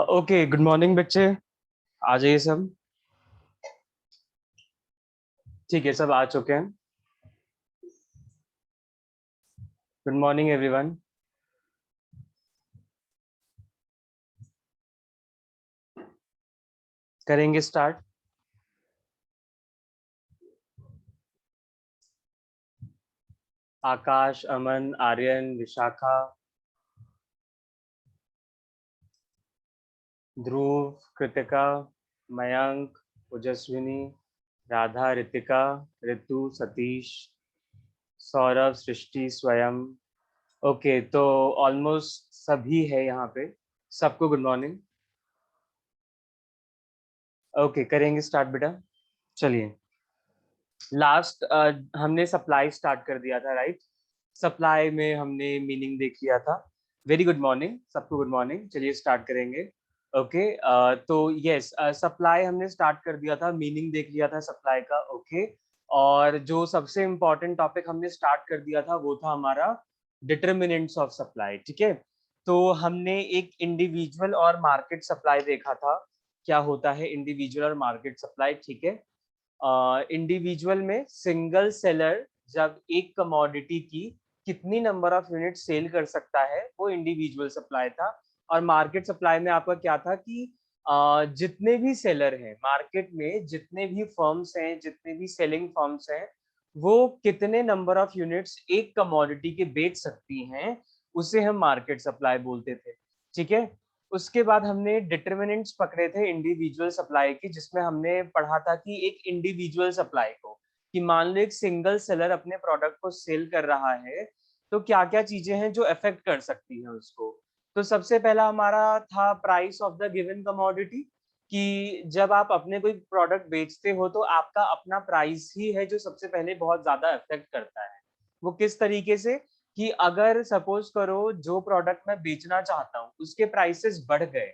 Okay, good morning बच्चे। आ जाइए सब। ठीक है, सब आ चुके हैं। Good morning everyone. करेंगे स्टार्ट। आकाश, अमन, आर्यन, विशाखा, ध्रुव, कृतिका, मयंक, ओजस्विनी, राधा, रितिका, ऋतु, सतीश, सौरभ, सृष्टि, स्वयं। ओके, तो ऑलमोस्ट सभी है यहाँ पे। सबको गुड मॉर्निंग। ओके, करेंगे स्टार्ट बेटा। चलिए, लास्ट हमने सप्लाई स्टार्ट कर दिया था, राइट? सप्लाई में हमने मीनिंग देख लिया था। वेरी गुड मॉर्निंग सबको, गुड मॉर्निंग। चलिए स्टार्ट करेंगे। ओके, तो यस, सप्लाई हमने स्टार्ट कर दिया था, मीनिंग देख लिया था सप्लाई का। ओके, और जो सबसे इम्पोर्टेंट टॉपिक हमने स्टार्ट कर दिया था वो था हमारा डिटर्मिनेंट्स ऑफ सप्लाई। ठीक है, तो हमने एक इंडिविजुअल और मार्केट सप्लाई देखा था। क्या होता है इंडिविजुअल और मार्केट सप्लाई? ठीक है, इंडिविजुअल में सिंगल सेलर जब एक कमोडिटी की कितनी नंबर ऑफ यूनिट सेल कर सकता है, वो इंडिविजुअल सप्लाई था। और मार्केट सप्लाई में आपका क्या था कि जितने भी सेलर हैं मार्केट में, जितने भी फर्म्स हैं, जितने भी सेलिंग फर्म्स हैं, वो कितने नंबर ऑफ यूनिट्स एक कमोडिटी के बेच सकती हैं, उसे हम मार्केट सप्लाई बोलते थे। ठीक है, उसके बाद हमने डिटरमिनेंट्स पकड़े थे इंडिविजुअल सप्लाई की, जिसमें हमने पढ़ा था कि एक इंडिविजुअल सप्लाई को, कि मान लो एक सिंगल सेलर अपने प्रोडक्ट को सेल कर रहा है, तो क्या क्या चीजें हैं जो अफेक्ट कर सकती हैं उसको। तो सबसे पहला हमारा था price of the given commodity, कि जब आप अपने कोई प्रोडक्ट बेचते हो तो आपका अपना प्राइस ही है जो सबसे पहले बहुत ज्यादा अफेक्ट करता है। वो किस तरीके से? कि अगर सपोज करो जो प्रोडक्ट मैं बेचना चाहता हूँ उसके प्राइसेस बढ़ गए,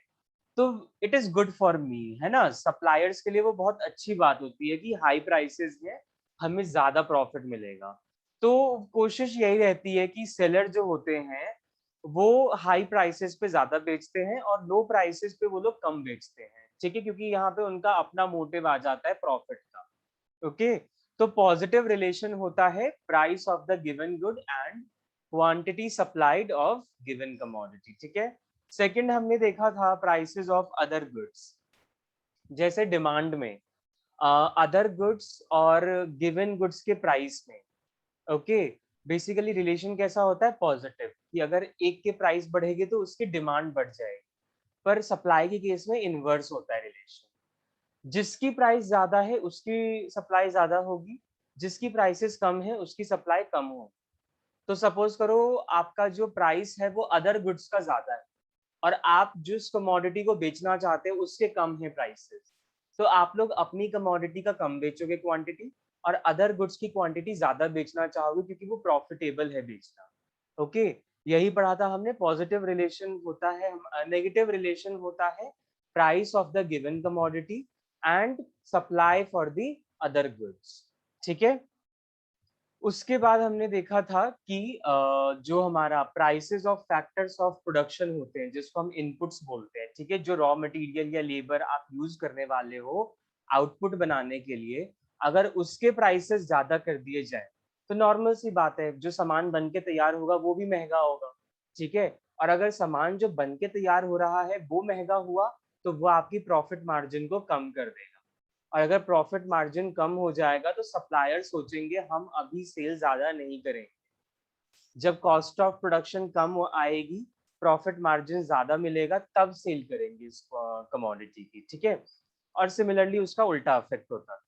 तो it is good for me, है ना? सप्लायर्स के लिए वो बहुत अच्छी बात होती है कि हाई प्राइसेस में हमें ज्यादा प्रॉफिट मिलेगा। तो कोशिश यही रहती है कि सेलर जो होते हैं वो हाई प्राइसेस पे ज्यादा बेचते हैं और लो प्राइसेस पे वो लोग कम बेचते हैं। ठीक है, क्योंकि यहाँ पे उनका अपना मोटिव आ जाता है प्रॉफिट का। ओके, तो पॉजिटिव रिलेशन होता है price of the given good and quantity supplied of given commodity. ठीक है, सेकंड हमने देखा था प्राइसेस ऑफ अदर गुड्स। जैसे डिमांड में अदर गुड्स और गिवन गुड्स के प्राइस में, ओके, बेसिकली रिलेशन कैसा होता है? पॉजिटिव, कि अगर एक के प्राइस बढ़ेगी तो उसकी डिमांड बढ़ जाएगी। पर सप्लाई के केस में इनवर्स होता है रिलेशन, जिसकी प्राइस ज्यादा है उसकी सप्लाई ज्यादा होगी, जिसकी प्राइसेस कम है उसकी सप्लाई कम होगी। तो सपोज करो आपका जो प्राइस है वो अदर गुड्स का ज्यादा है और आप जिस कमोडिटी को बेचना चाहते हो उसके कम है प्राइसेस, तो आप लोग अपनी कमोडिटी का कम बेचोगे क्वांटिटी, और अदर गुड्स की क्वांटिटी ज्यादा बेचना चाहोगे क्योंकि वो प्रॉफिटेबल है बेचना। ओके, यही पढ़ा था हमने। पॉजिटिव रिलेशन होता है, नेगेटिव रिलेशन होता है price of the given commodity and supply for the other goods. ठीक है, उसके बाद हमने देखा था कि जो हमारा prices of factors of production होते हैं जिसको हम इनपुट्स बोलते हैं, ठीक है, जो रॉ मटेरियल या लेबर आप यूज करने वाले हो आउटपुट बनाने के लिए, अगर उसके प्राइसेस ज्यादा कर दिए जाए तो नॉर्मल सी बात है जो सामान बन के तैयार होगा वो भी महंगा होगा। ठीक है, और अगर सामान जो बन के तैयार हो रहा है वो महंगा हुआ तो वो आपकी प्रॉफिट मार्जिन को कम कर देगा। और अगर प्रॉफिट मार्जिन कम हो जाएगा तो सप्लायर सोचेंगे हम अभी सेल ज्यादा नहीं करेंगे। जब कॉस्ट ऑफ प्रोडक्शन कम आएगी, प्रॉफिट मार्जिन ज्यादा मिलेगा, तब सेल करेंगे इस कमोडिटी की। ठीक है, और सिमिलरली उसका उल्टा इफेक्ट होता है।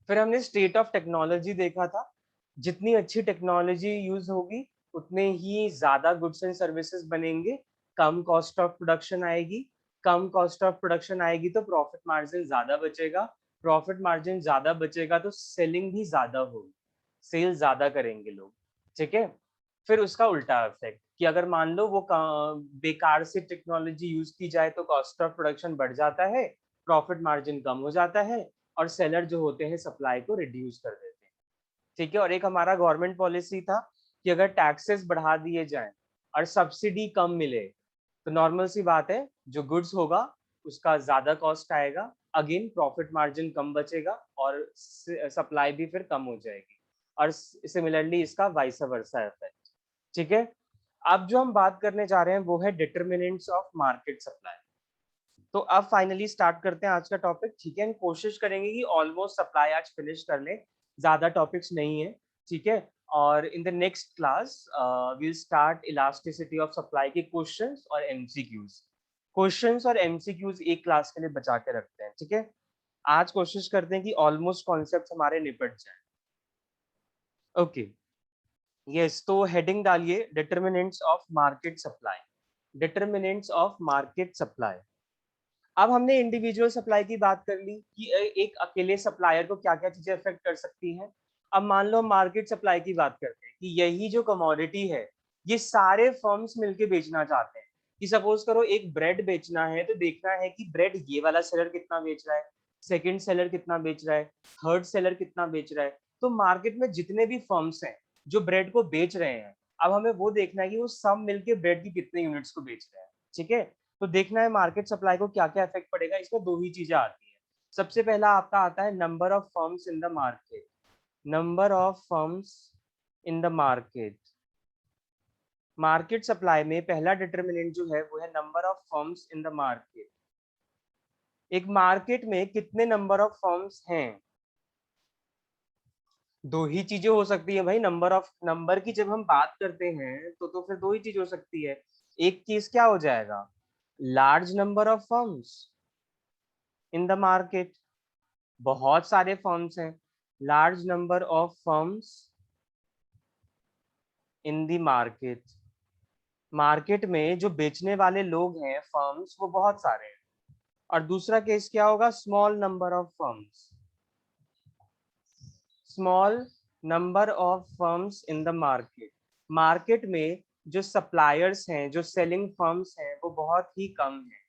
फिर हमने स्टेट ऑफ टेक्नोलॉजी देखा था। जितनी अच्छी टेक्नोलॉजी यूज होगी उतने ही ज्यादा गुड्स एंड सर्विसेज बनेंगे, कम कॉस्ट ऑफ प्रोडक्शन आएगी। कम कॉस्ट ऑफ प्रोडक्शन आएगी तो प्रॉफिट मार्जिन ज्यादा बचेगा, प्रॉफिट मार्जिन ज्यादा बचेगा तो सेलिंग भी ज्यादा होगी, सेल ज्यादा करेंगे लोग। ठीक है, फिर उसका उल्टा इफेक्ट, कि अगर मान लो वो बेकार से टेक्नोलॉजी यूज की जाए तो कॉस्ट ऑफ प्रोडक्शन बढ़ जाता है, प्रॉफिट मार्जिन कम हो जाता है, और सेलर जो होते हैं सप्लाई को रिड्यूस कर देते हैं। ठीक है, और एक हमारा गवर्नमेंट पॉलिसी था कि अगर टैक्सेस बढ़ा दिए जाएं और सब्सिडी कम मिले तो नॉर्मल सी बात है, जो गुड्स होगा उसका ज्यादा कॉस्ट आएगा, अगेन प्रॉफिट मार्जिन कम बचेगा और सप्लाई भी फिर कम हो जाएगी, और सिमिलरली इसका वाइस वर्सा इफेक्ट। ठीक है, अब जो हम बात करने जा रहे हैं वो है डिटर्मिनेंट्स ऑफ मार्केट सप्लाई। तो अब फाइनली स्टार्ट करते हैं आज का टॉपिक। ठीक है, हम कोशिश करेंगे कि ऑलमोस्ट सप्लाई आज फिनिश कर लें, ज्यादा टॉपिक्स नहीं है। ठीक है, और इन the next class will start elasticity of supply के क्वेश्चंस और एमसीक्यूज। क्वेश्चंस और एमसीक्यूज एक क्लास के लिए बचा के रखते हैं। ठीक है, आज कोशिश करते हैं कि ऑलमोस्ट कॉन्सेप्ट हमारे निपट जाए। ओके, यस, तो हेडिंग डालिए determinants of market supply. Determinants of market supply. अब हमने इंडिविजुअल सप्लाई की बात कर ली कि एक अकेले सप्लायर को क्या क्या चीजें अफेक्ट कर सकती हैं। अब मान लो हम मार्केट सप्लाई की बात करते हैं कि यही जो कमोडिटी है ये सारे फर्म्स मिलके बेचना चाहते हैं। कि सपोज करो एक ब्रेड बेचना है तो देखना है कि ब्रेड ये वाला सेलर कितना बेच रहा है, सेकंड सेलर कितना बेच रहा है, थर्ड सेलर कितना बेच रहा है। तो मार्केट में जितने भी फर्म्स हैं जो ब्रेड को बेच रहे हैं, अब हमें वो देखना है कि वो सब मिलके ब्रेड की कितने यूनिट्स को बेच रहे हैं। ठीक है, तो देखना है मार्केट सप्लाई को क्या क्या इफेक्ट पड़ेगा। इसमें दो ही चीजें आती है। सबसे पहला आपका आता है number of firms in the market. Number of firms in the market. Market supply में पहला डिटर्मिनेंट जो है वो है number of firms in the market. एक मार्केट में कितने नंबर ऑफ फर्म्स हैं। दो ही चीजें हो सकती है भाई, नंबर ऑफ नंबर की जब हम बात करते हैं तो फिर दो ही चीज हो सकती है। एक चीज क्या हो जाएगा, large number of firms in the market, बहुत सारे फर्म्स हैं, large number of firms in the market. Market में जो बेचने वाले लोग हैं फर्म्स वो बहुत सारे हैं। और दूसरा केस क्या होगा, small number of firms. Small number of firms in the market. Market में जो सप्लायर्स हैं, जो सेलिंग फर्म्स हैं वो बहुत ही कम है।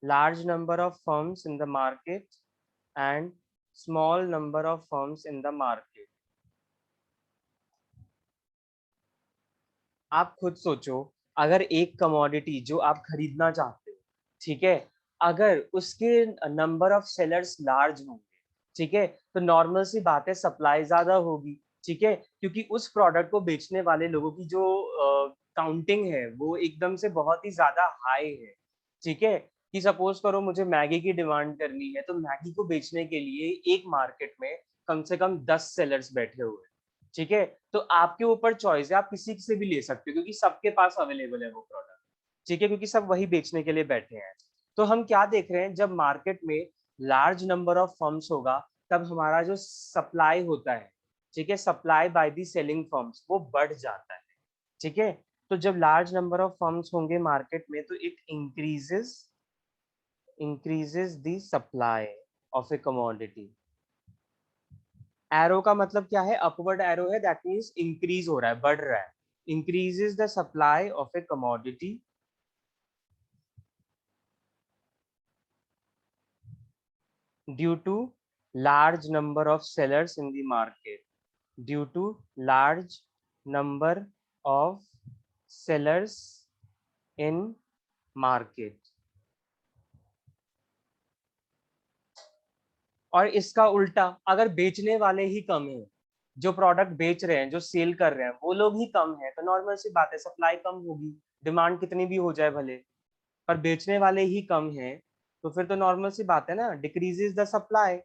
Large number of firms in the market and small number of firms in the market. आप खुद सोचो, अगर एक कमोडिटी जो आप खरीदना चाहते हो, ठीक है, अगर उसके नंबर ऑफ सेलर्स लार्ज होंगे, ठीक है, तो नॉर्मल सी बात है सप्लाई ज्यादा होगी। ठीक है, क्योंकि उस प्रोडक्ट को बेचने वाले लोगों की जो काउंटिंग है वो एकदम से बहुत ही ज्यादा हाई है। ठीक है, कि सपोज करो मुझे मैगी की डिमांड करनी है तो मैगी को बेचने के लिए एक मार्केट में कम से कम 10 सेलर्स बैठे हुए हैं। ठीक है, तो आपके ऊपर चॉइस है, आप किसी से भी ले सकते हो क्योंकि सबके पास अवेलेबल है वो प्रोडक्ट। ठीक है, क्योंकि सब वही बेचने के लिए बैठे हैं। तो हम क्या देख रहे हैं, जब मार्केट में लार्ज नंबर ऑफ फर्म्स होगा तब हमारा जो सप्लाई होता है, ठीक है, supply by the selling firms वो बढ़ जाता है। ठीक है, तो जब लार्ज नंबर ऑफ फर्म्स होंगे मार्केट में तो it increases the supply of a commodity. Arrow का मतलब क्या है, अपवर्ड एरो है, दैट मींस इंक्रीज हो रहा है, बढ़ रहा है। Increases the supply of a commodity due to large number of sellers in the market. Due to large number of sellers in market. और इसका उल्टा, अगर बेचने वाले ही कम है, जो प्रोडक्ट बेच रहे हैं, जो सेल कर रहे हैं वो लोग ही कम है, तो नॉर्मल सी बात है सप्लाई कम होगी, डिमांड कितनी भी हो जाए भले, पर बेचने वाले ही कम है, तो फिर तो नॉर्मल सी बात है ना, डिक्रीजेस द सप्लाई।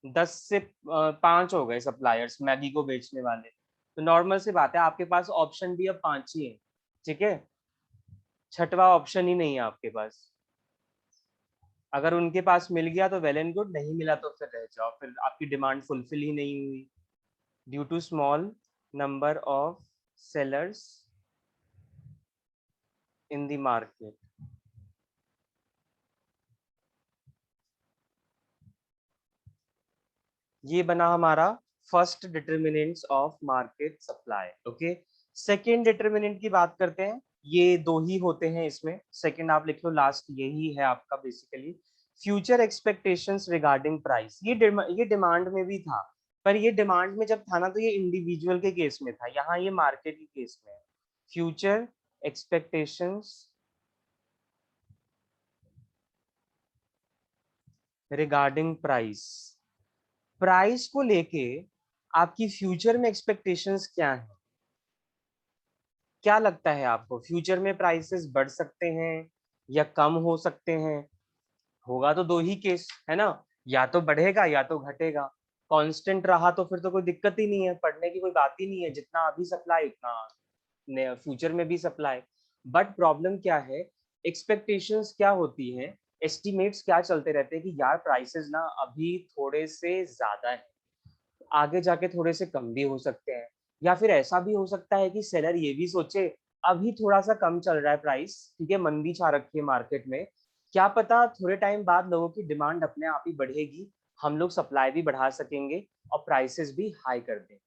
10 से 5 हो गए सप्लायर्स मैगी को बेचने वाले, तो नॉर्मल सी बात है आपके पास ऑप्शन भी अब 5 ही है। ठीक है, छठवा ऑप्शन ही नहीं है आपके पास। अगर उनके पास मिल गया तो वेल एंड गुड, नहीं मिला तो फिर रह जाओ, फिर आपकी डिमांड फुलफिल ही नहीं हुई। Due to small number of sellers in the market. ये बना हमारा first determinants of market supply. Okay, second determinant की बात करते हैं, ये दो ही होते हैं इसमें, सेकेंड आप लिख लो लास्ट, यही है आपका basically future expectations regarding price. ये डिमांड में भी था, पर ये डिमांड में जब था ना तो ये इंडिविजुअल के केस में था, यहाँ ये मार्केट के केस में है। Future expectations regarding price, price को लेके आपकी फ्यूचर में एक्सपेक्टेशंस क्या है? क्या लगता है आपको फ्यूचर में प्राइसेस बढ़ सकते हैं या कम हो सकते हैं? होगा तो दो ही केस है ना, या तो बढ़ेगा या तो घटेगा। कांस्टेंट रहा तो फिर तो कोई दिक्कत ही नहीं है, पढ़ने की कोई बात ही नहीं है, जितना अभी सप्लाई उतना फ्यूचर में भी सप्लाई। बट प्रॉब्लम क्या है, एक्सपेक्टेशंस क्या होती है, एस्टिमेट्स क्या चलते रहते हैं कि यार प्राइसेस ना अभी थोड़े से ज्यादा है, आगे जाके थोड़े से कम भी हो सकते हैं, या फिर ऐसा भी हो सकता है कि सेलर ये भी सोचे अभी थोड़ा सा कम चल रहा है प्राइस, ठीक है, मंदी छा रखी है मार्केट में, क्या पता थोड़े टाइम बाद लोगों की डिमांड अपने आप ही बढ़ेगी, हम लोग सप्लाई भी बढ़ा सकेंगे और प्राइसेस भी हाई कर दें।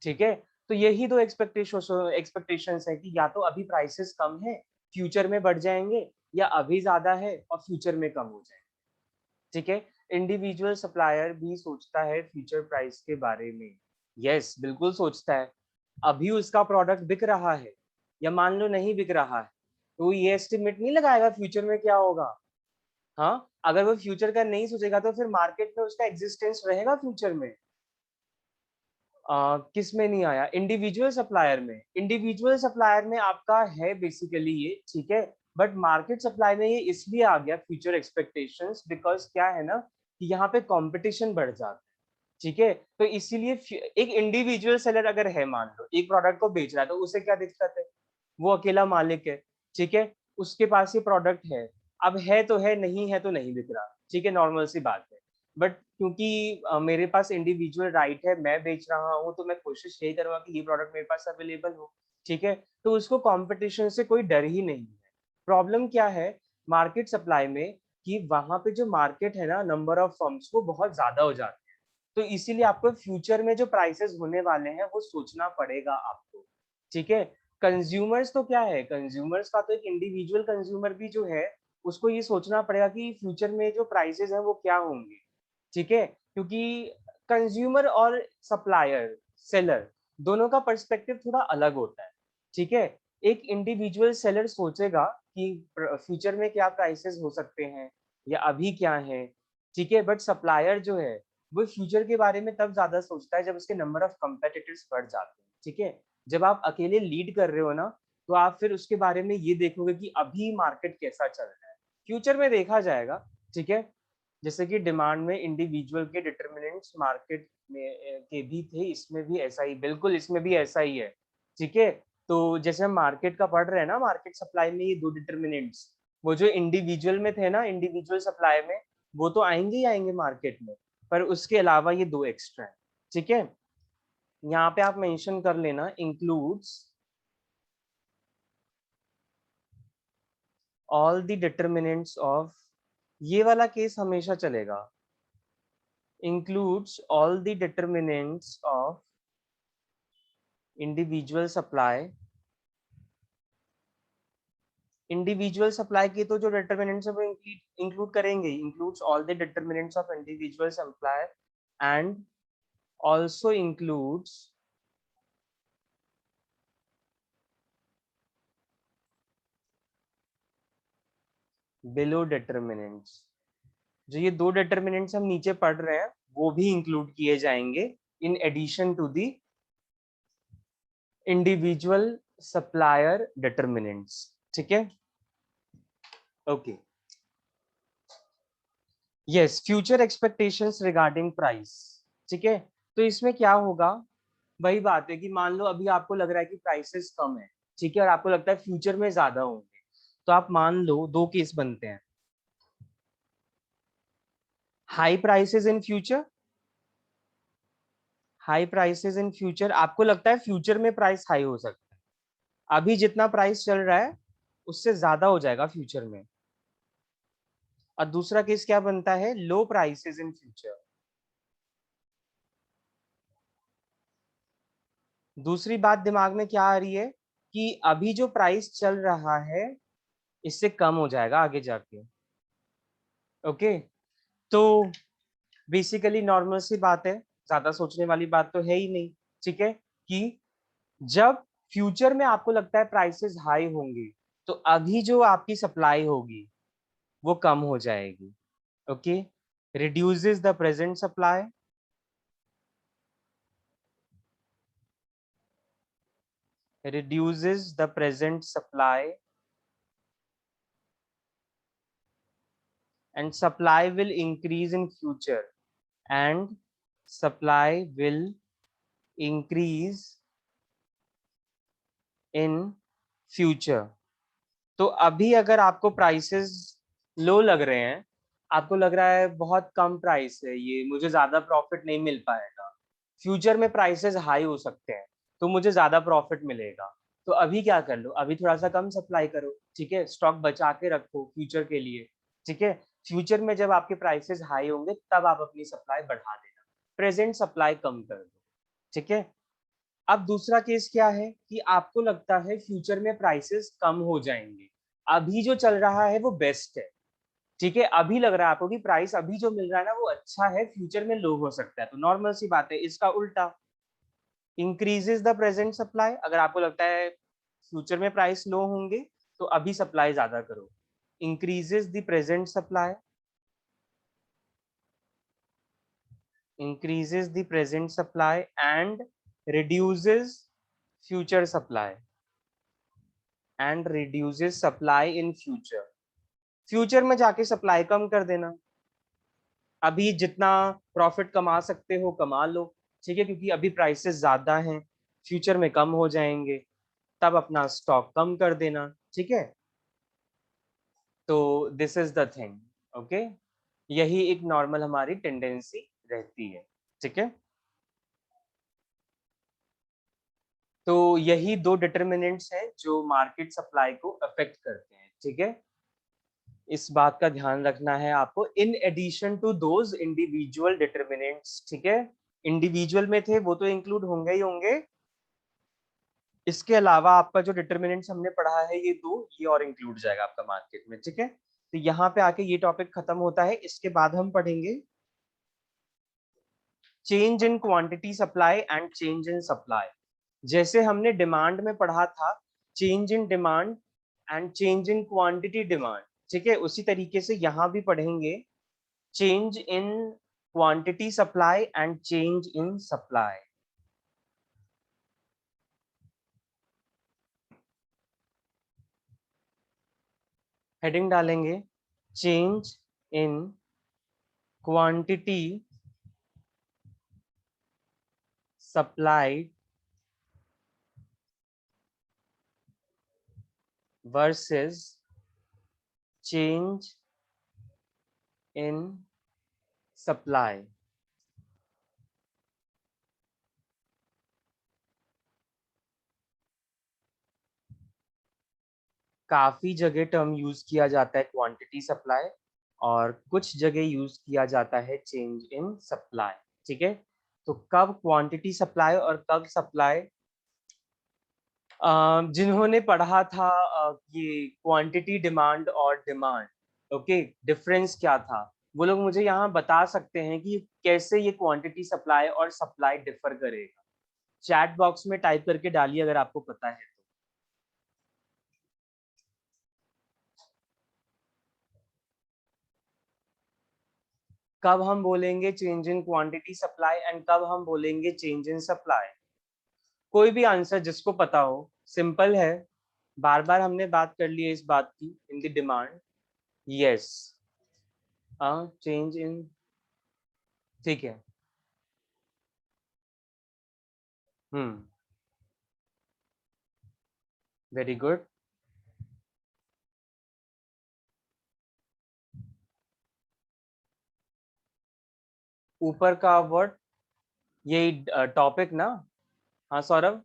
ठीक है, तो यही दो एक्सपेक्टेशंस है कि या तो अभी प्राइसेस कम है, फ्यूचर में बढ़ जाएंगे, या अभी ज्यादा है और फ्यूचर में कम हो जाएंगे। ठीक है, इंडिविजुअल सप्लायर भी सोचता है फ्यूचर प्राइस के बारे में। यस, बिल्कुल सोचता है। अभी उसका प्रोडक्ट बिक रहा है या मान लो नहीं बिक रहा है, तो ये एस्टिमेट नहीं लगाएगा फ्यूचर में क्या होगा। हाँ, अगर वो फ्यूचर का नहीं सोचेगा तो फिर मार्केट में उसका एग्जिस्टेंस रहेगा फ्यूचर में? किस में नहीं आया? इंडिविजुअल सप्लायर में। इंडिविजुअल सप्लायर में आपका है बेसिकली ये, ठीक है, बट मार्केट सप्लाई में ये इसलिए आ गया फ्यूचर एक्सपेक्टेशंस, बिकॉज क्या है ना कि यहाँ पे कंपटीशन बढ़ जाता है। ठीक है, तो इसीलिए एक इंडिविजुअल सेलर अगर है, मान लो एक प्रोडक्ट को बेच रहा है, तो उसे क्या दिक्कत है, वो अकेला मालिक है, ठीक है, उसके पास ये प्रोडक्ट है, अब है तो है, नहीं है तो नहीं बिक रहा, ठीक है, नॉर्मल सी बात है। बट क्योंकि मेरे पास इंडिविजुअल राइट है, मैं बेच रहा हूँ, तो मैं कोशिश यही करूंगा कि ये प्रोडक्ट मेरे पास अवेलेबल हो, ठीक है, तो उसको कंपटीशन से कोई डर ही नहीं है। प्रॉब्लम क्या है मार्केट सप्लाई में, कि वहां पे जो मार्केट है ना, नंबर ऑफ फर्म्स वो बहुत ज्यादा हो जाते हैं, तो इसीलिए आपको फ्यूचर में जो प्राइसेस होने वाले हैं वो सोचना पड़ेगा आपको। ठीक है, कंज्यूमर्स तो क्या है, कंज्यूमर्स का तो एक इंडिविजुअल कंज्यूमर भी जो है, उसको ये सोचना पड़ेगा कि फ्यूचर में जो प्राइसेस हैं वो क्या होंगे। ठीक है, क्योंकि कंज्यूमर और सप्लायर, सेलर, दोनों का पर्सपेक्टिव थोड़ा अलग होता है। ठीक है, एक इंडिविजुअल सेलर सोचेगा कि फ्यूचर में क्या प्राइसेस हो सकते हैं या अभी क्या है, ठीक है, बट सप्लायर जो है वो फ्यूचर के बारे में तब ज्यादा सोचता है जब उसके नंबर ऑफ कंपेटिटर्स बढ़ जाते हैं। ठीक है, जब आप अकेले लीड कर रहे हो ना, तो आप फिर उसके बारे में ये देखोगे कि अभी मार्केट कैसा चल रहा है, फ्यूचर में देखा जाएगा। ठीक है, जैसे कि डिमांड में इंडिविजुअल के डिटर्मिनेंट्स मार्केट में के भी थे, इसमें भी ऐसा ही, बिल्कुल इसमें भी ऐसा ही है। ठीक है, तो जैसे हम मार्केट का पढ़ रहे हैं ना, मार्केट सप्लाई में ये दो डिटर्मिनेंट्स, वो जो इंडिविजुअल में थे ना, इंडिविजुअल सप्लाई में, वो तो आएंगे ही आएंगे मार्केट में, पर उसके अलावा ये दो एक्स्ट्रा है। ठीक है, यहाँ पे आप मेंशन कर लेना, includes all the determinants of, ये वाला केस हमेशा चलेगा, includes all the determinants of individual supply। Individual supply के तो जो डिटर्मिनेंट्स है वो इंक्लूड करेंगे, includes all the determinants of individual supply and also includes below determinants. जो ये दो डिटर्मिनेंट्स हम नीचे पढ़ रहे हैं वो भी इंक्लूड किए जाएंगे in addition to the individual supplier determinants. ठीक है, okay, yes, future expectations regarding price. ठीक है, तो इसमें क्या होगा, वही बात है कि मान लो अभी आपको लग रहा है कि प्राइसेस कम है, ठीक है, और आपको लगता है फ्यूचर में ज्यादा होंगे, तो आप मान लो दो केस बनते हैं, high prices in future, high prices in future, आपको लगता है फ्यूचर में प्राइस हाई हो सकता है, अभी जितना प्राइस चल रहा है उससे ज्यादा हो जाएगा फ्यूचर में। और दूसरा केस क्या बनता है, लो प्राइसेस इन फ्यूचर, दूसरी बात दिमाग में क्या आ रही है कि अभी जो प्राइस चल रहा है इससे कम हो जाएगा आगे जाके। ओके, तो बेसिकली नॉर्मल सी बात है, ज्यादा सोचने वाली बात तो है ही नहीं। ठीक है, कि जब फ्यूचर में आपको लगता है प्राइसेस हाई होंगे तो अभी जो आपकी सप्लाई होगी वो कम हो जाएगी। Okay, reduces the present supply, reduces the present supply, and supply will increase in future, and supply will increase in future। तो अभी अगर आपको प्राइसेस लो लग रहे हैं, आपको लग रहा है बहुत कम प्राइस है ये, मुझे ज्यादा प्रॉफिट नहीं मिल पाएगा, फ्यूचर में प्राइसेस हाई हो सकते हैं तो मुझे ज्यादा प्रॉफिट मिलेगा, तो अभी क्या कर लो, अभी थोड़ा सा कम सप्लाई करो। ठीक है, स्टॉक बचा के रखो फ्यूचर के लिए। ठीक है, फ्यूचर में जब आपके प्राइसेस हाई होंगे तब आप अपनी सप्लाई बढ़ा देना, प्रेजेंट सप्लाई कम कर दो। ठीक है, अब दूसरा केस क्या है कि आपको लगता है फ्यूचर में प्राइसेस कम हो जाएंगे, अभी जो चल रहा है वो बेस्ट है। ठीक है, अभी लग रहा है आपको कि प्राइस अभी जो मिल रहा है ना वो अच्छा है, फ्यूचर में लो हो सकता है, तो नॉर्मल सी बात है, इसका उल्टा इंक्रीजेस द प्रेजेंट सप्लाई। अगर आपको लगता है फ्यूचर में प्राइस लो होंगे तो अभी सप्लाई ज्यादा करो, increases the present supply, increases the present supply and reduces future supply, and reduces supply in future। Future में जाके सप्लाई कम कर देना, अभी जितना प्रॉफिट कमा सकते हो कमा लो। ठीक है, क्योंकि अभी प्राइसेस ज्यादा हैं, फ्यूचर में कम हो जाएंगे, तब अपना स्टॉक कम कर देना। ठीक है, तो this is the thing. Okay, यही एक नॉर्मल हमारी टेंडेंसी रहती है। ठीक है, तो यही दो डिटर्मिनेंट्स हैं जो मार्केट सप्लाई को अफेक्ट करते हैं। ठीक है, इस बात का ध्यान रखना है आपको, in addition to those individual determinants. ठीक है, इंडिविजुअल में थे वो तो इंक्लूड होंगे ही होंगे, इसके अलावा आपका जो डिटर्मिनेंट्स हमने पढ़ा है ये दो, ये और इंक्लूड जाएगा आपका मार्केट में। ठीक है, तो यहाँ पे आके ये टॉपिक खत्म होता है, इसके बाद हम पढ़ेंगे change in quantity supply and change in supply. जैसे हमने डिमांड में पढ़ा था change in demand and change in quantity demand, ठीक है, उसी तरीके से यहाँ भी पढ़ेंगे change in quantity supply and change in supply. Heading डालेंगे change in quantity supply versus change in supply. काफी जगह टर्म यूज किया जाता है क्वांटिटी सप्लाई, और कुछ जगह यूज किया जाता है चेंज इन सप्लाई। ठीक है, तो कब क्वांटिटी सप्लाई और कब सप्लाई, जिन्होंने पढ़ा था ये क्वांटिटी डिमांड और डिमांड, ओके, डिफरेंस क्या था, वो लोग मुझे यहाँ बता सकते हैं कि कैसे ये क्वांटिटी सप्लाई और सप्लाई डिफर करेगा। चैट बॉक्स में टाइप करके डालिए अगर आपको पता है तो। कब हम बोलेंगे change in quantity supply and कब हम बोलेंगे चेंज इन सप्लाई, कोई भी आंसर जिसको पता हो, सिंपल है, बार बार हमने बात कर ली है इस बात की in the demand. Yes, change in, ठीक है। हम्म, वेरी गुड। ऊपर का वर्ड, यही टॉपिक ना। हाँ सौरभ।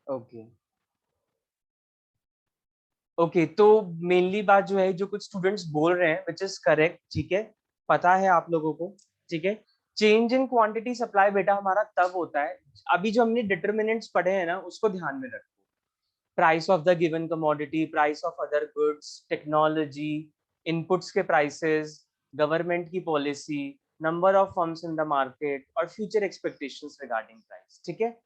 ओके, ओके तो मेनली बात जो है, जो कुछ स्टूडेंट्स बोल रहे हैं विच इज करेक्ट, ठीक है, पता है आप लोगों को, ठीक है। चेंज इन क्वांटिटी सप्लाई बेटा हमारा तब होता है, अभी जो हमने डिटर्मिनेंट्स पढ़े हैं ना उसको ध्यान में रखो। Price of the given commodity, price of other goods, technology, inputs के प्राइसेस, गवर्नमेंट की policy, number of firms in the market और फ्यूचर एक्सपेक्टेशंस रिगार्डिंग प्राइस, ठीक है।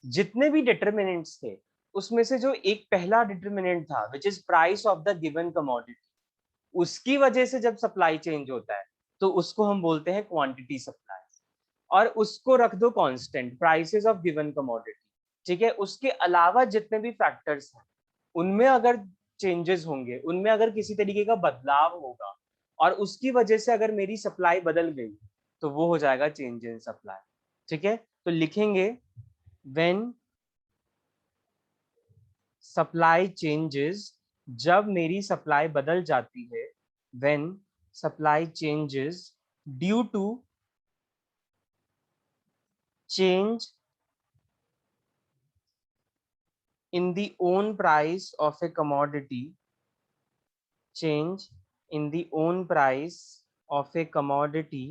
जितने भी डिटर्मिनेंट्स थे उसमें से जो एक पहला डिटर्मिनेंट था which is price of the given commodity, उसकी वजह से जब सप्लाई चेंज होता है तो उसको हम बोलते हैं क्वांटिटी सप्लाई। और उसको रख दो constant, prices of given commodity, ठीक है। उसके अलावा जितने भी फैक्टर्स हैं उनमें अगर चेंजेस होंगे, उनमें अगर किसी तरीके का बदलाव होगा और उसकी वजह से अगर मेरी सप्लाई बदल गई तो वो हो जाएगा चेंज इन सप्लाई, ठीक है। तो लिखेंगे व्हेन सप्लाई चेंजेस, जब मेरी सप्लाई बदल जाती है, when supply changes due to change in the own price of a commodity, change in the own price of a commodity,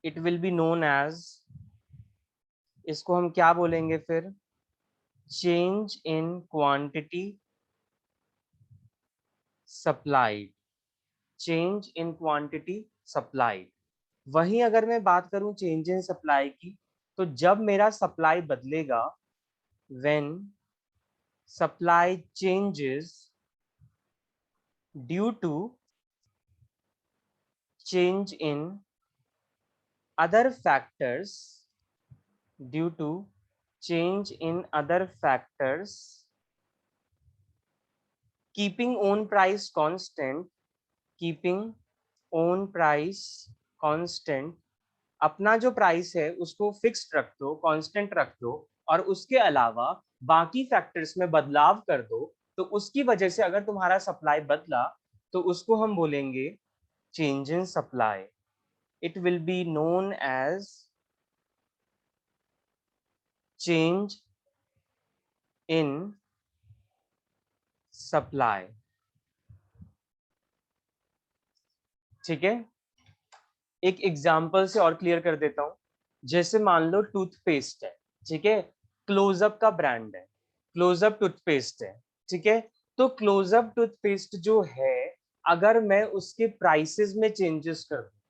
it will be known as, इसको हम क्या बोलेंगे फिर, change in quantity supplied, change in quantity supplied। वहीं अगर मैं बात करूं चेंज इन सप्लाई की, तो जब मेरा सप्लाई बदलेगा, when supply changes due to change in other factors, due to change in other factors, keeping own price constant, keeping own price constant, अपना जो प्राइस है उसको फिक्स्ड रख दो, कांस्टेंट रख दो, और उसके अलावा बाकी फैक्टर्स में बदलाव कर दो, तो उसकी वजह से अगर तुम्हारा सप्लाई बदला तो उसको हम बोलेंगे change in supply. It will be known as change in supply, ठीक है। एक एग्जाम्पल से और क्लियर कर देता हूं, जैसे मान लो टूथपेस्ट है, ठीक है, क्लोजअप का ब्रांड है, क्लोजअप टूथपेस्ट है, ठीक है। तो क्लोजअप टूथपेस्ट जो है, अगर मैं उसके प्राइसेस में चेंजेस कर दूं,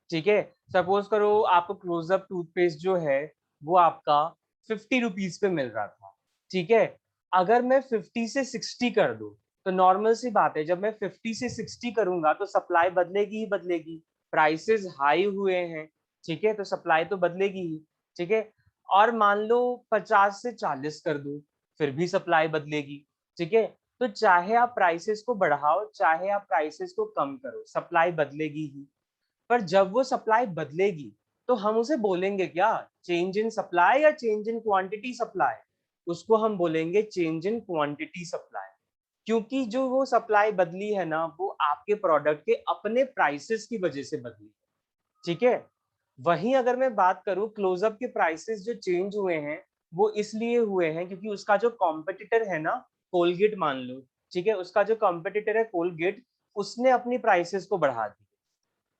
ठीक है, सपोज करो आपको क्लोजअप टूथपेस्ट जो है वो आपका 50 रुपीज पे मिल रहा था, ठीक है। अगर मैं 50 से 60 कर दूं, तो नॉर्मल सी बात है, जब मैं 50 से 60 करूंगा तो सप्लाई बदलेगी ही बदलेगी, प्राइसेस हाई हुए हैं, ठीक है, तो सप्लाई तो बदलेगी ही, ठीक है। और मान लो 50 से 40 कर दूं, फिर भी सप्लाई बदलेगी, ठीक है। तो चाहे आप प्राइसेस को बढ़ाओ चाहे आप प्राइसेस को कम करो, सप्लाई बदलेगी ही। पर जब वो सप्लाई बदलेगी तो हम उसे बोलेंगे क्या, चेंज इन सप्लाई या चेंज इन क्वांटिटी सप्लाई, उसको हम बोलेंगे चेंज इन क्वांटिटी सप्लाई। क्योंकि जो वो सप्लाई बदली है ना वो आपके प्रोडक्ट के अपने प्राइसेस की वजह से बदली है, ठीक है। वहीं अगर मैं बात करूं क्लोजअप के प्राइसेस जो चेंज हुए हैं वो इसलिए हुए हैं क्योंकि उसका जो कॉम्पिटिटर है ना, कोलगेट मान लो, ठीक है, उसका जो कॉम्पिटिटर है कोलगेट, उसने अपनी प्राइसेस को बढ़ा दी।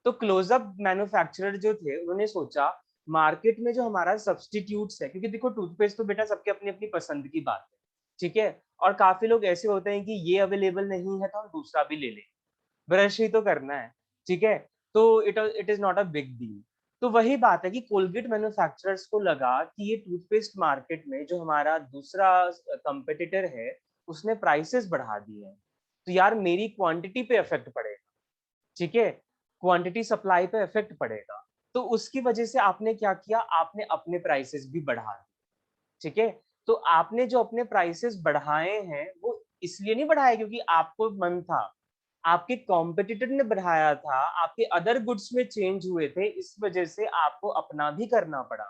तो क्लोजअप मैन्युफैक्चरर जो थे उन्होंने सोचा मार्केट में जो हमारा सब्सटीट्यूट्स है, क्योंकि देखो टूथपेस्ट तो बेटा सबके अपनी अपनी पसंद की बात है, ठीक है। और काफी लोग ऐसे होते हैं कि ये अवेलेबल नहीं है तो हम दूसरा भी ले लें, ब्रश ही तो करना है, ठीक है। तो it is not a big deal. तो वही बात है कि कोलगेट मैन्युफैक्चरर्स को लगा कि ये टूथपेस्ट मार्केट में जो हमारा दूसरा कंपेटिटर है उसने प्राइसेस बढ़ा दिए हैं, तो यार मेरी क्वांटिटी पे इफेक्ट पड़ेगा, ठीक है, क्वांटिटी सप्लाई पे इफेक्ट पड़ेगा। तो उसकी वजह से आपने क्या किया, आपने अपने प्राइसेस भी बढ़ा दिए, ठीक है। तो आपने जो अपने प्राइसेस बढ़ाए हैं वो इसलिए नहीं बढ़ाए क्योंकि आपको मन था, आपके कॉम्पिटिटर ने बढ़ाया था, आपके अदर गुड्स में चेंज हुए थे, इस वजह से आपको अपना भी करना पड़ा,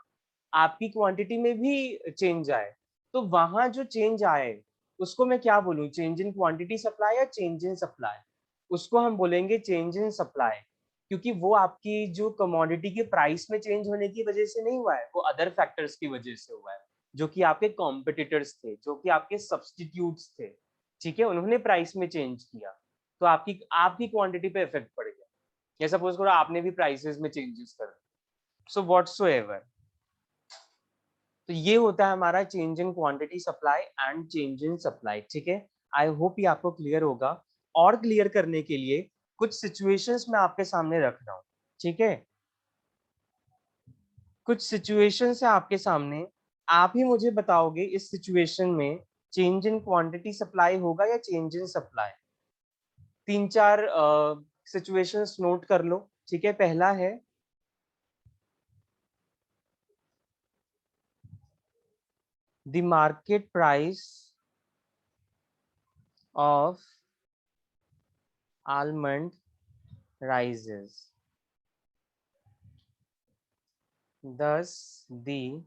आपकी क्वांटिटी में भी चेंज आए। तो वहां जो चेंज आए उसको मैं क्या बोलूं, चेंज इन क्वांटिटी सप्लाई या चेंज इन सप्लाई, उसको हम बोलेंगे चेंज इन सप्लाई। क्योंकि वो आपकी जो कमोडिटी के प्राइस में चेंज होने की वजह से नहीं हुआ है, वो अदर फैक्टर्स की वजह से हुआ है, जो कि आपके कॉम्पिटिटर्स थे, जो कि आपके सब्सटीट्यूट्स थे, ठीक है, उन्होंने प्राइस में चेंज किया, तो आपकी आपकी क्वांटिटी पे इफेक्ट पड़ गया। या सपोज करो आपने भी प्राइसेस में चेंजेस कर दिए, सो व्हाटसोएवर। तो ये होता है हमारा change in quantity supply and change in supply, ठीक है। आई होप ये आपको क्लियर होगा। और क्लियर करने के लिए कुछ सिचुएशंस मैं आपके सामने रख रहा हूँ, ठीक है। कुछ सिचुएशंस है आपके सामने, आप ही मुझे बताओगे इस सिचुएशन में चेंज इन क्वांटिटी सप्लाई होगा या चेंज इन सप्लाई। तीन चार सिचुएशंस नोट कर लो, ठीक है। पहला है the market price of almond rises, thus the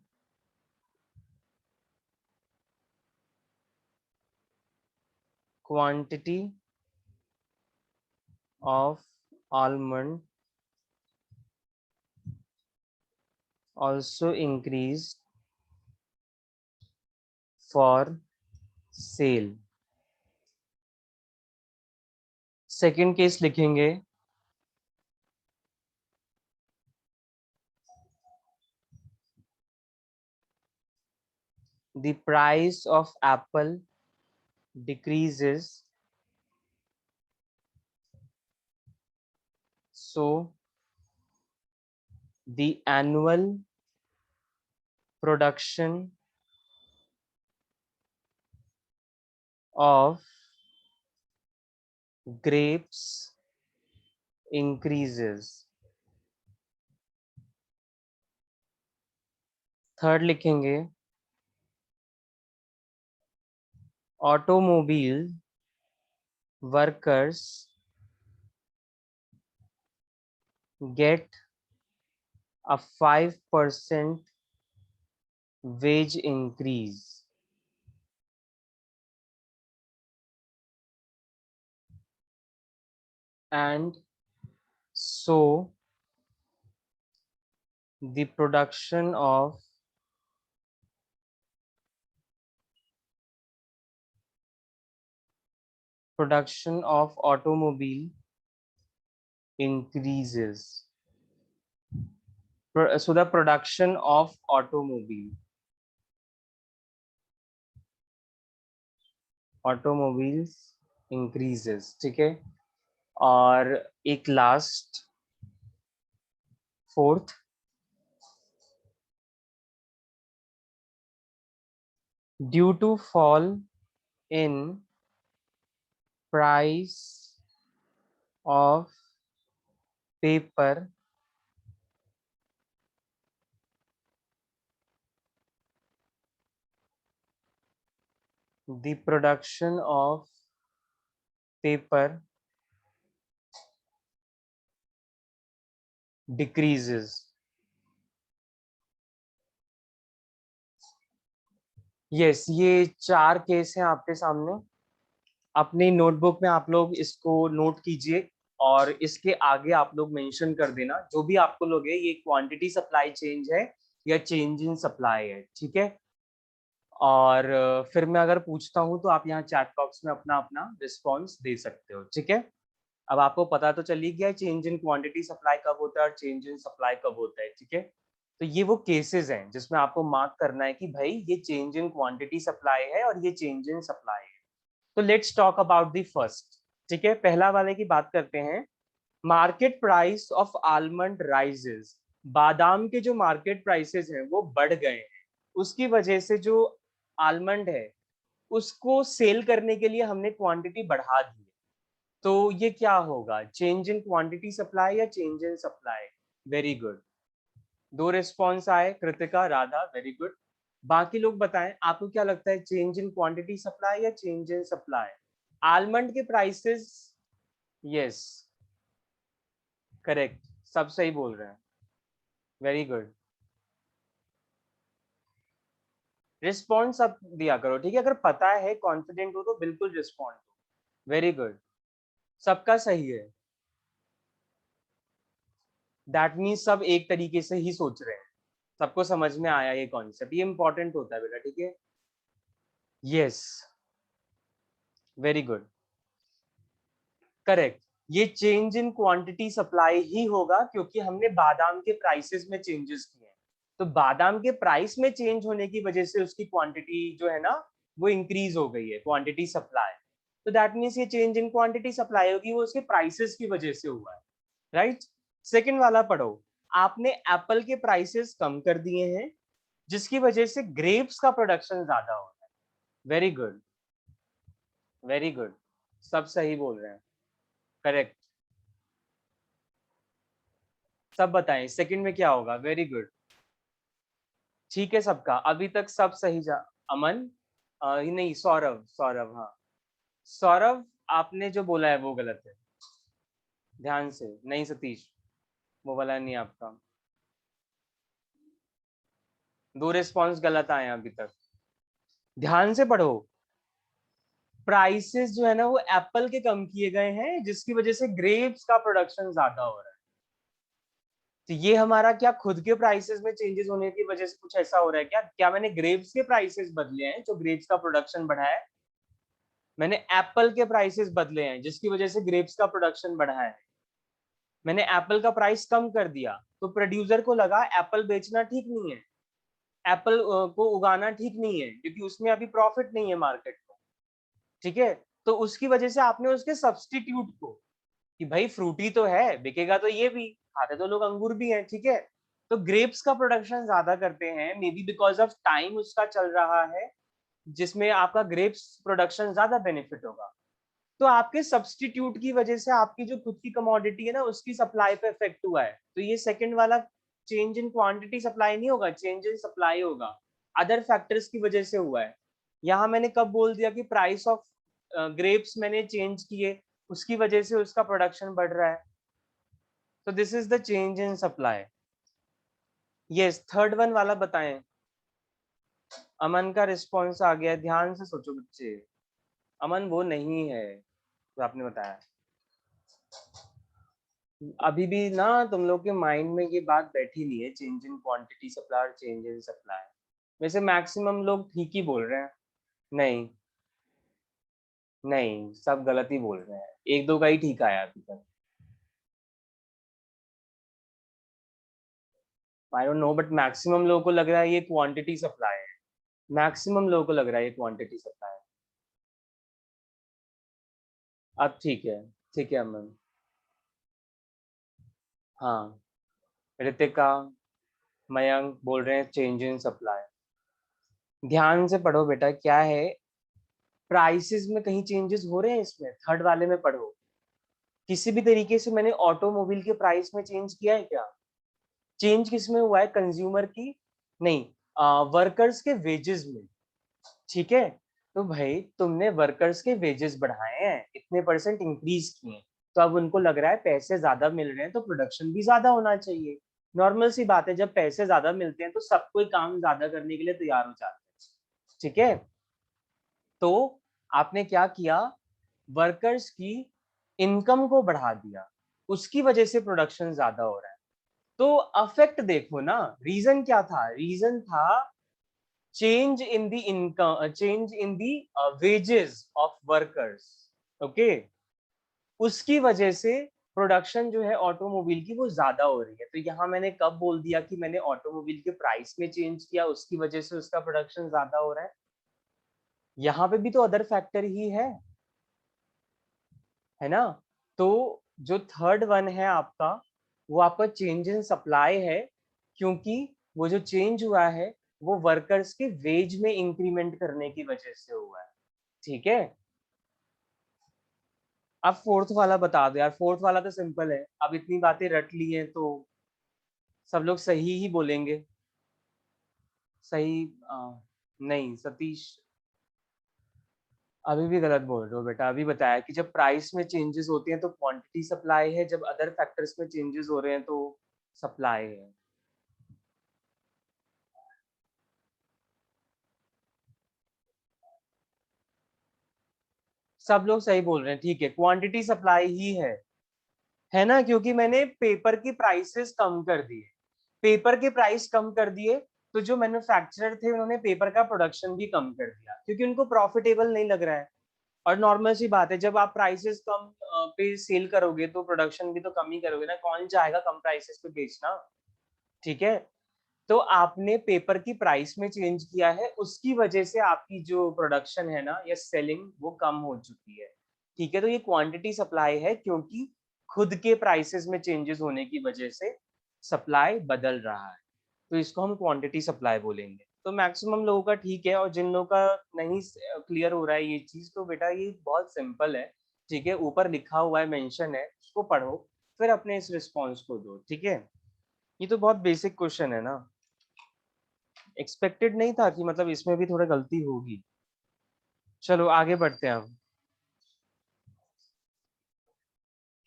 quantity of almond also increased for sale। Second case लिखेंगे the price of apple decreases, so the annual production of grapes increases। Third लिखेंगे automobile workers get a 5% wage increase, and so the production of automobile increases। So the production of automobiles increases, ठीक है। और एक last fourth, due to fall in price of paper the production of paper decreases। Yes, ये चार case हैं आपके सामने। अपनी नोटबुक में आप लोग इसको नोट कीजिए और इसके आगे आप लोग मेंशन कर देना जो भी आपको लगे ये क्वांटिटी सप्लाई चेंज है या चेंज इन सप्लाई है, ठीक है। और फिर मैं अगर पूछता हूं तो आप यहाँ चैट बॉक्स में अपना अपना रिस्पॉन्स दे सकते हो, ठीक है। अब आपको पता तो चल ही गया चेंज इन क्वांटिटी सप्लाई कब होता है और चेंज इन सप्लाई कब होता है, ठीक है। तो ये वो केसेस हैं जिसमें आपको मार्क करना है कि भाई ये चेंज इन क्वांटिटी सप्लाई है और ये चेंज इन सप्लाई है। तो let's talk about the first, ठीक है। पहला वाले की बात करते हैं। Market price of almond rises, बादाम के जो मार्केट प्राइसेस हैं वो बढ़ गए हैं, उसकी वजह से जो आलमंड है उसको सेल करने के लिए हमने क्वांटिटी बढ़ा दी। तो ये क्या होगा, चेंज इन क्वांटिटी सप्लाई या change in supply. Very good, दो रिस्पॉन्स आए, कृतिका, राधा, वेरी गुड। बाकी लोग बताएं आपको क्या लगता है, चेंज इन क्वांटिटी सप्लाई या चेंज इन सप्लाई। आलमंड के प्राइसेस, यस करेक्ट, सब सही बोल रहे हैं, वेरी गुड। रिस्पॉन्स सब दिया करो, ठीक है। अगर पता है, कॉन्फिडेंट हो तो बिल्कुल रिस्पॉन्ड। वेरी गुड, सबका सही है। दैट मीन्स सब एक तरीके से ही सोच रहे हैं, सबको समझ में आया ये कॉन्सेप्ट, ये इंपॉर्टेंट होता है बेटा, ठीक है। Yes, very good, correct. ये चेंज इन क्वांटिटी सप्लाई ही होगा क्योंकि हमने बादाम के प्राइसेस में चेंजेस किए हैं, तो बादाम के प्राइस में चेंज होने की वजह से उसकी क्वांटिटी जो है ना वो इंक्रीज हो गई है, क्वांटिटी सप्लाई। तो दैट मीन्स ये चेंज इन क्वांटिटी सप्लाई होगी, वो उसके प्राइसेस की वजह से हुआ है, राइट। सेकंड वाला पढ़ो, आपने एप्पल के प्राइसेस कम कर दिए हैं जिसकी वजह से ग्रेप्स का प्रोडक्शन ज्यादा हो रहा है। वेरी गुड, वेरी गुड, सब सही बोल रहे हैं, करेक्ट। सब बताएं सेकंड में क्या होगा, वेरी गुड, ठीक है सबका, अभी तक सब सही जा। अमन, नहीं सौरभ, सौरभ, हाँ सौरभ, आपने जो बोला है वो गलत है, ध्यान से, नहीं सतीश, वो वाला नहीं आपका, दो रिस्पॉन्स गलत आए हैं अभी तक, ध्यान से पढ़ो। प्राइसेस जो है ना वो एप्पल के कम किए गए हैं जिसकी वजह से ग्रेप्स का प्रोडक्शन ज्यादा हो रहा है। तो ये हमारा क्या खुद के प्राइसेस में चेंजेस होने की वजह से कुछ ऐसा हो रहा है क्या, क्या मैंने ग्रेप्स के प्राइसेस बदले हैं जो ग्रेप्स का प्रोडक्शन बढ़ा है, मैंने एप्पल के प्राइसेस बदले हैं जिसकी वजह से ग्रेप्स का प्रोडक्शन बढ़ा है। मैंने एप्पल का प्राइस कम कर दिया तो प्रोड्यूसर को लगा एप्पल बेचना ठीक नहीं है, एप्पल को उगाना ठीक नहीं है क्योंकि उसमें अभी प्रॉफिट नहीं है मार्केट में, ठीक है। तो उसकी वजह से आपने उसके सब्सटीट्यूट को, कि भाई फ्रूटी तो है बिकेगा तो ये भी खाते तो लोग अंगूर भी हैं, ठीक है, तो ग्रेप्स का प्रोडक्शन ज्यादा करते हैं, may be because of time उसका चल रहा है जिसमें आपका ग्रेप्स प्रोडक्शन ज्यादा बेनिफिट होगा। तो आपके सब्सटीट्यूट की वजह से आपकी जो खुद की कमोडिटी है ना उसकी सप्लाई पे इफेक्ट हुआ है, तो ये सेकंड वाला चेंज इन क्वांटिटी सप्लाई नहीं होगा, चेंज इन सप्लाई होगा, अदर फैक्टर्स की वजह से हुआ है। यहाँ मैंने कब बोल दिया कि प्राइस ऑफ ग्रेप्स मैंने चेंज किए उसकी वजह से उसका प्रोडक्शन बढ़ रहा है, तो this is the change in supply. Yes, third one वाला बताएं। अमन का रिस्पॉन्स आ गया, ध्यान से सोचो बच्चे, अमन वो नहीं है जो आपने बताया, अभी भी ना तुम लोग के माइंड में ये बात बैठी नहीं है, चेंज इन क्वांटिटी सप्लाई और चेंज इन सप्लाई, वैसे मैक्सिमम लोग ठीक ही बोल रहे हैं। नहीं, नहीं सब गलत ही बोल रहे हैं, एक दो का ही ठीक आया अभी तक, I don't know but maximum लोगों को लग रहा है ये क्वांटिटी सप्लाई है, मैक्सिमम लोगों को लग रहा है ये क्वांटिटी सप्लाई है। अब ठीक है अमन, हाँ, रितिका, मयंक बोल रहे हैं चेंज इन सप्लाई। ध्यान से पढ़ो बेटा, क्या है, प्राइसेस में कहीं चेंजेस हो रहे हैं, इसमें थर्ड वाले में पढ़ो, किसी भी तरीके से मैंने ऑटोमोबाइल के प्राइस में चेंज किया है क्या, चेंज किस में हुआ है, कंज्यूमर की, नहीं, वर्कर्स के वेजेस में, ठीक है। तो भाई तुमने वर्कर्स के वेजेस बढ़ाए हैं, इतने परसेंट इंक्रीज किए हैं, तो अब उनको लग रहा है पैसे ज्यादा मिल रहे हैं तो प्रोडक्शन भी ज्यादा होना चाहिए, नॉर्मल सी बात है, जब पैसे ज्यादा मिलते हैं तो सब कोई काम ज्यादा करने के लिए तैयार हो जाते हैं, ठीक है। तो आपने क्या किया, वर्कर्स की इनकम को बढ़ा दिया, उसकी वजह से प्रोडक्शन ज्यादा हो रहा है। तो अफेक्ट देखो ना, रीजन क्या था, रीजन था change in the income, change in the wages of workers, okay, उसकी वजह से प्रोडक्शन जो है ऑटोमोबाइल की वो ज्यादा हो रही है। तो यहाँ मैंने कब बोल दिया कि मैंने ऑटोमोबाइल के प्राइस में चेंज किया उसकी वजह से उसका प्रोडक्शन ज्यादा हो रहा है, यहाँ पे भी तो अदर फैक्टर ही है ना। तो जो थर्ड वन है आपका, वो आपका चेंज इन सप्लाई है, क्योंकि वो जो चेंज हुआ है वो वर्कर्स के वेज में इंक्रीमेंट करने की वजह से हुआ है, ठीक है। अब फोर्थ वाला बता दो यार, फोर्थ वाला तो सिंपल है, अब इतनी बातें रट ली हैं तो सब लोग सही ही बोलेंगे, सही नहीं सतीश, अभी भी गलत बोल रहे हो बेटा, अभी बताया कि जब प्राइस में चेंजेस होते हैं तो क्वांटिटी सप्लाई है, जब अदर फैक्टर्स में चेंजेस हो रहे हैं तो सप्लाई है। सब लोग सही बोल रहे हैं, ठीक है, क्वांटिटी सप्लाई ही है ना, क्योंकि मैंने पेपर की प्राइसेस कम कर दिए, पेपर के प्राइस कम कर दिए, तो जो मैन्युफैक्चरर थे उन्होंने पेपर का प्रोडक्शन भी कम कर दिया, क्योंकि उनको प्रॉफिटेबल नहीं लग रहा है। और नॉर्मल सी बात है, जब आप प्राइसेस कम पे सेल करोगे तो प्रोडक्शन भी तो कम ही करोगे ना, कौन चाहेगा कम प्राइसेस पे बेचना। ठीक है, तो आपने पेपर की प्राइस में चेंज किया है, उसकी वजह से आपकी जो प्रोडक्शन है ना या सेलिंग वो कम हो चुकी है। ठीक है, तो ये क्वांटिटी सप्लाई है, क्योंकि खुद के प्राइसेस में चेंजेस होने की वजह से सप्लाई बदल रहा है, तो इसको हम क्वांटिटी सप्लाई बोलेंगे। तो मैक्सिमम लोगों का ठीक है, और जिन लोगों का नहीं क्लियर हो रहा है ये चीज, तो बेटा ये बहुत सिंपल है। ठीक है, ऊपर लिखा हुआ है, मेंशन है, उसको पढ़ो, फिर अपने इस रिस्पॉन्स को दो। ठीक है, ये तो बहुत बेसिक क्वेश्चन है ना, एक्सपेक्टेड नहीं था कि मतलब इसमें भी थोड़ा गलती होगी। चलो आगे बढ़ते हैं हम।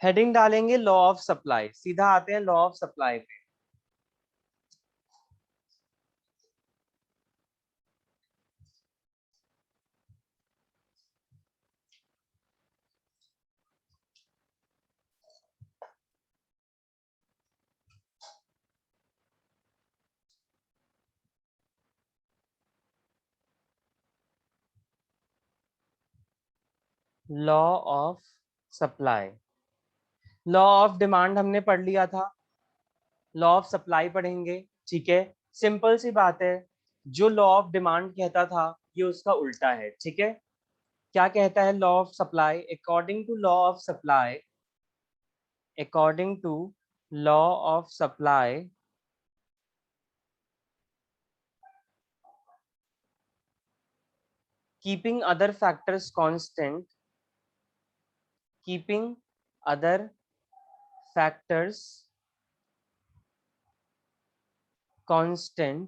हेडिंग डालेंगे लॉ ऑफ सप्लाई, सीधा आते हैं लॉ ऑफ सप्लाई पे। Law of supply, law of demand हमने पढ़ लिया था, लॉ ऑफ सप्लाई पढ़ेंगे। ठीक है, सिंपल सी बात है, जो लॉ ऑफ डिमांड कहता था ये उसका उल्टा है। ठीक है, क्या कहता है law of supply? According to law of supply, according to law of supply, keeping other factors constant, keeping other factors constant,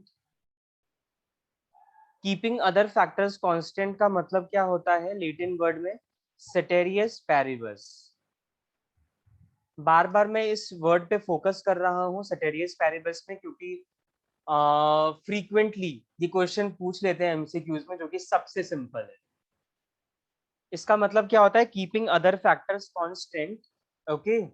keeping other factors constant का मतलब क्या होता है लैटिन वर्ड में? सेटेरियस पैरिबस। बार बार मैं इस वर्ड पे फोकस कर रहा हूँ सेटेरियस पैरिबस में, क्योंकि फ्रीक्वेंटली ये क्वेश्चन पूछ लेते हैं एमसीक्यूज में, जो कि सबसे सिंपल है। इसका मतलब क्या होता है? Keeping other factors constant. Okay,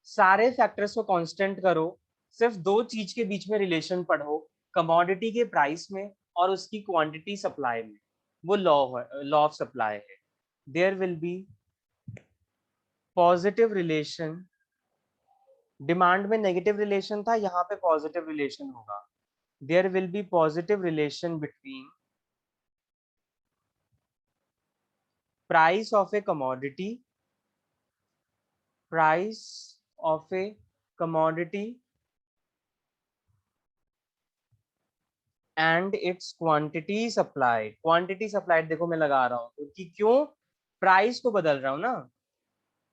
सारे फैक्टर्स को कांस्टेंट करो, सिर्फ दो चीज के बीच में रिलेशन पढ़ो, कमोडिटी के प्राइस में और उसकी क्वांटिटी सप्लाई में। वो लॉ ऑफ सप्लाई है। There will be positive relation, demand में नेगेटिव रिलेशन था, यहाँ पे पॉजिटिव रिलेशन होगा। There will be positive relation between price of a commodity, price of a commodity and its quantity supply. Quantity supply देखो मैं लगा रहा हूँ क्योंकि क्यों? प्राइस को बदल रहा हूँ ना,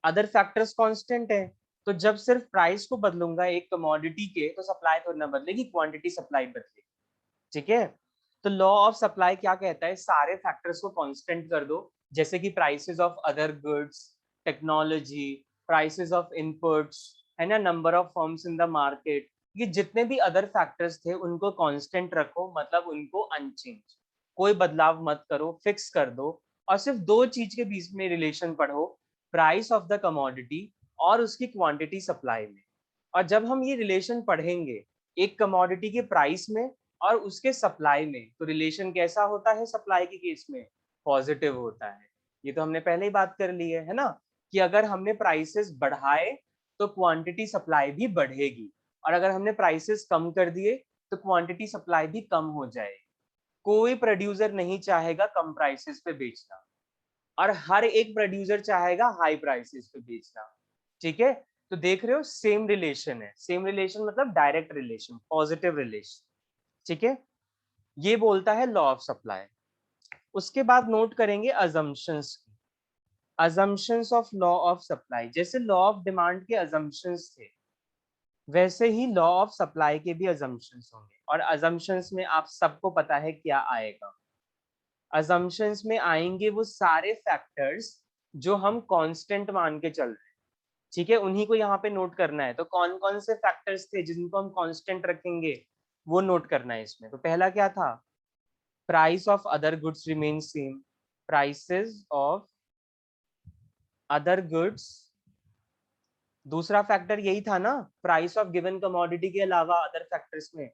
अदर फैक्टर्स कांस्टेंट है, तो जब सिर्फ प्राइस को बदलूंगा एक कमोडिटी के, तो सप्लाई तो ना बदलेगी, क्वांटिटी सप्लाई बदलेगी। ठीक है, तो लॉ ऑफ सप्लाई क्या कहता है? सारे फैक्टर्स को कांस्टेंट कर दो, जैसे कि prices of other goods, technology, prices of inputs, है ना, number of firms in the market, ये जितने भी अदर फैक्टर्स थे उनको कांस्टेंट रखो, मतलब उनको अनचेंज, कोई बदलाव मत करो, फिक्स कर दो। और सिर्फ दो चीज के बीच में रिलेशन पढ़ो, प्राइस ऑफ द कमोडिटी और उसकी क्वांटिटी सप्लाई में। और जब हम ये रिलेशन पढ़ेंगे एक कमोडिटी के प्राइस में और उसके सप्लाई में, तो रिलेशन कैसा होता है सप्लाई के केस में? पॉजिटिव होता है। ये तो हमने पहले ही बात कर ली है ना, कि अगर हमने प्राइसेस बढ़ाए तो क्वांटिटी सप्लाई भी बढ़ेगी, और अगर हमने प्राइसेस कम कर दिए तो क्वांटिटी सप्लाई भी कम हो जाएगी। कोई प्रोड्यूसर नहीं चाहेगा कम प्राइसेस पे बेचना, और हर एक प्रोड्यूसर चाहेगा हाई प्राइसेस पे बेचना। ठीक है, तो देख रहे हो सेम रिलेशन है, सेम रिलेशन मतलब डायरेक्ट रिलेशन, पॉजिटिव रिलेशन। ठीक है, ये बोलता है लॉ ऑफ सप्लाई। उसके बाद नोट करेंगे अजम्पशंस की, assumptions of law of supply. जैसे लॉ ऑफ डिमांड के अजम्पशंस थे, वैसे ही लॉ ऑफ सप्लाई के भी अजम्पशंस होंगे, और अजम्पशंस में आप सबको पता है क्या आएगा? अजम्पशंस में आएंगे वो सारे फैक्टर्स जो हम कांस्टेंट मान के चल रहे हैं। ठीक है, उन्हीं को यहाँ पे नोट करना है। तो कौन कौन से फैक्टर्स थे जिनको हम कांस्टेंट रखेंगे, वो नोट करना है इसमें। तो पहला क्या था? Price of other goods remain same, prices of other goods, दूसरा फैक्टर यही था ना, प्राइस ऑफ गिवन कमोडिटी के अलावा अदर फैक्टर्स में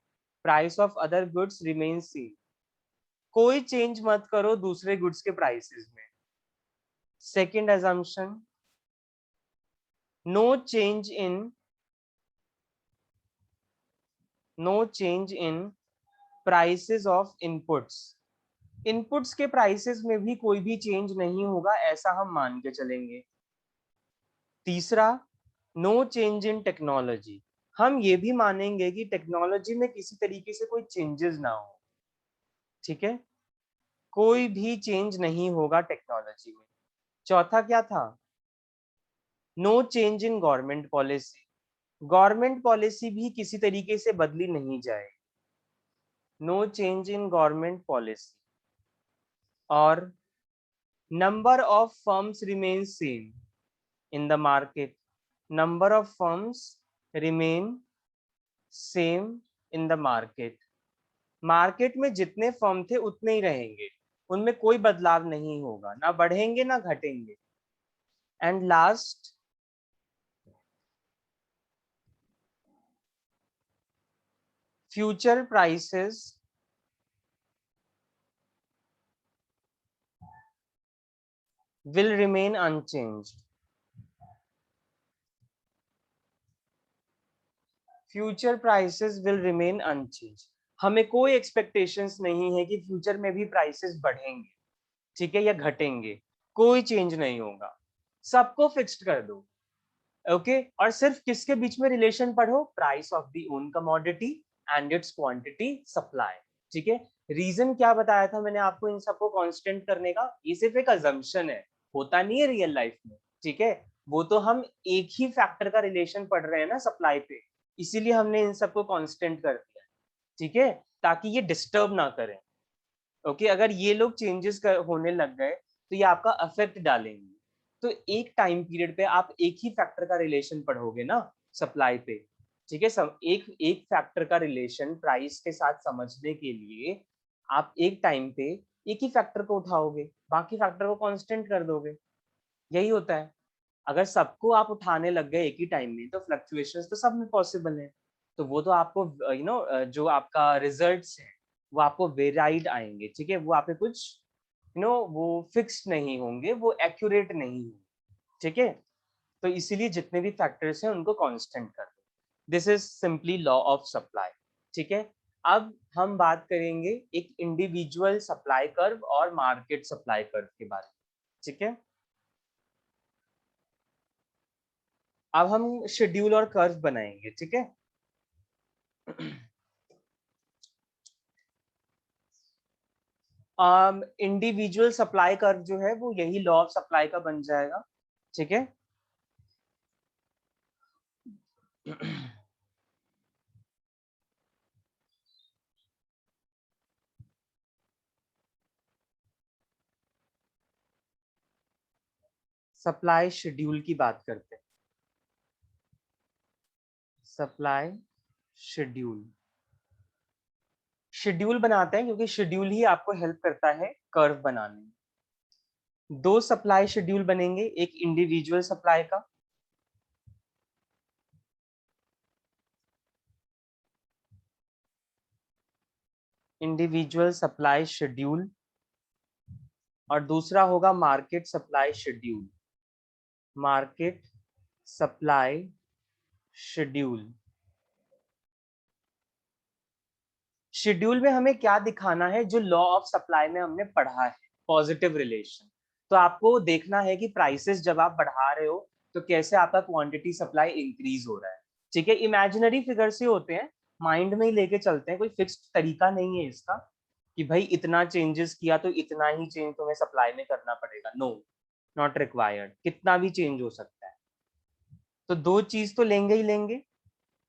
price of other goods remain same, कोई चेंज मत करो दूसरे गुड्स के प्राइसेस में। Second assumption, no change in prices of inputs, inputs के प्राइसेस में भी कोई भी चेंज नहीं होगा, ऐसा हम मान के चलेंगे। तीसरा, नो चेंज इन टेक्नोलॉजी, हम ये भी मानेंगे कि टेक्नोलॉजी में किसी तरीके से कोई चेंजेस ना हो, ठीक है, कोई भी चेंज नहीं होगा टेक्नोलॉजी में। चौथा क्या था, no change in government policy, government policy भी किसी तरीके से बदली नहीं जाए, no change in government policy. और number of firms remain same in the market, number of firms remain same in the market, market में जितने फर्म थे उतने ही रहेंगे, उनमें कोई बदलाव नहीं होगा, ना बढ़ेंगे ना घटेंगे। And last, future prices will remain unchanged, future prices will remain unchanged, हमें कोई एक्सपेक्टेशंस नहीं है कि फ्यूचर में भी प्राइसेस बढ़ेंगे, ठीक है, या घटेंगे, कोई चेंज नहीं होगा, सबको फिक्स्ड कर दो। ओके और सिर्फ किसके बीच में रिलेशन पढ़ो, price of the own commodity and its quantity supply, ठीक है। रीजन क्या बताया था मैंने आपको इन सबको कांस्टेंट करने का, ये सिर्फ एक अजम्पशन है, होता नहीं है रियल लाइफ में, ठीक है, वो तो हम एक ही फैक्टर का रिलेशन पढ़ रहे हैं ना सप्लाई पे, इसीलिए हमने इन सबको कांस्टेंट कर दिया, ठीक है, ताकि ये डिस्टर्ब ना करें। ओके अगर ये लोग चेंजेस होने लग गए तो ये आपका अफेक्ट डालेंगे। तो एक टाइम पीरियड पे आप एक ही फैक्टर का रिलेशन पढ़ोगे ना सप्लाई पे, ठीक है, सब एक एक फैक्टर का रिलेशन प्राइस के साथ समझने के लिए आप एक टाइम पे एक ही फैक्टर को उठाओगे, बाकी फैक्टर को कांस्टेंट कर दोगे, यही होता है। अगर सबको आप उठाने लग गए एक ही टाइम में तो फ्लक्चुएशंस तो सब में पॉसिबल है, तो वो तो आपको जो आपका रिजल्ट्स है वो आपको वेराइड आएंगे, ठीक है, वो आपके कुछ वो फिक्स्ड नहीं होंगे, वो एक्यूरेट नहीं होंगे, ठीक है। तो इसीलिए जितने भी फैक्टर्स हैं उनको कांस्टेंट कर दो, this is simply law of supply, ठीक है। अब हम बात करेंगे एक इंडिविजुअल सप्लाई कर्व और मार्केट सप्लाई कर्व के बारे में, ठीक है। अब हम शेड्यूल और कर्व बनाएंगे, ठीक है। इंडिविजुअल सप्लाई कर्व जो है वो यही लॉ ऑफ सप्लाई का बन जाएगा, ठीक है। सप्लाई शेड्यूल की बात करते हैं, सप्लाई शेड्यूल, शेड्यूल बनाते हैं क्योंकि शेड्यूल ही आपको हेल्प करता है कर्व बनाने में। दो सप्लाई शेड्यूल बनेंगे, एक इंडिविजुअल सप्लाई का, इंडिविजुअल सप्लाई शेड्यूल, और दूसरा होगा market supply schedule, market supply schedule. Schedule में हमें क्या दिखाना है, जो लॉ ऑफ सप्लाई में हमने पढ़ा है, पॉजिटिव रिलेशन। तो आपको देखना है कि प्राइसेस जब आप बढ़ा रहे हो तो कैसे आपका क्वांटिटी सप्लाई इंक्रीज हो रहा है, ठीक है। इमेजिनरी फिगर्स ही होते हैं, माइंड में ही लेके चलते हैं, कोई फिक्स्ड तरीका नहीं है इसका कि भाई इतना चेंजेस किया तो इतना ही चेंज तुम्हें सप्लाई में करना पड़ेगा, नो, नॉट रिक्वायर्ड, कितना भी चेंज हो सकता है। तो दो चीज तो लेंगे ही लेंगे,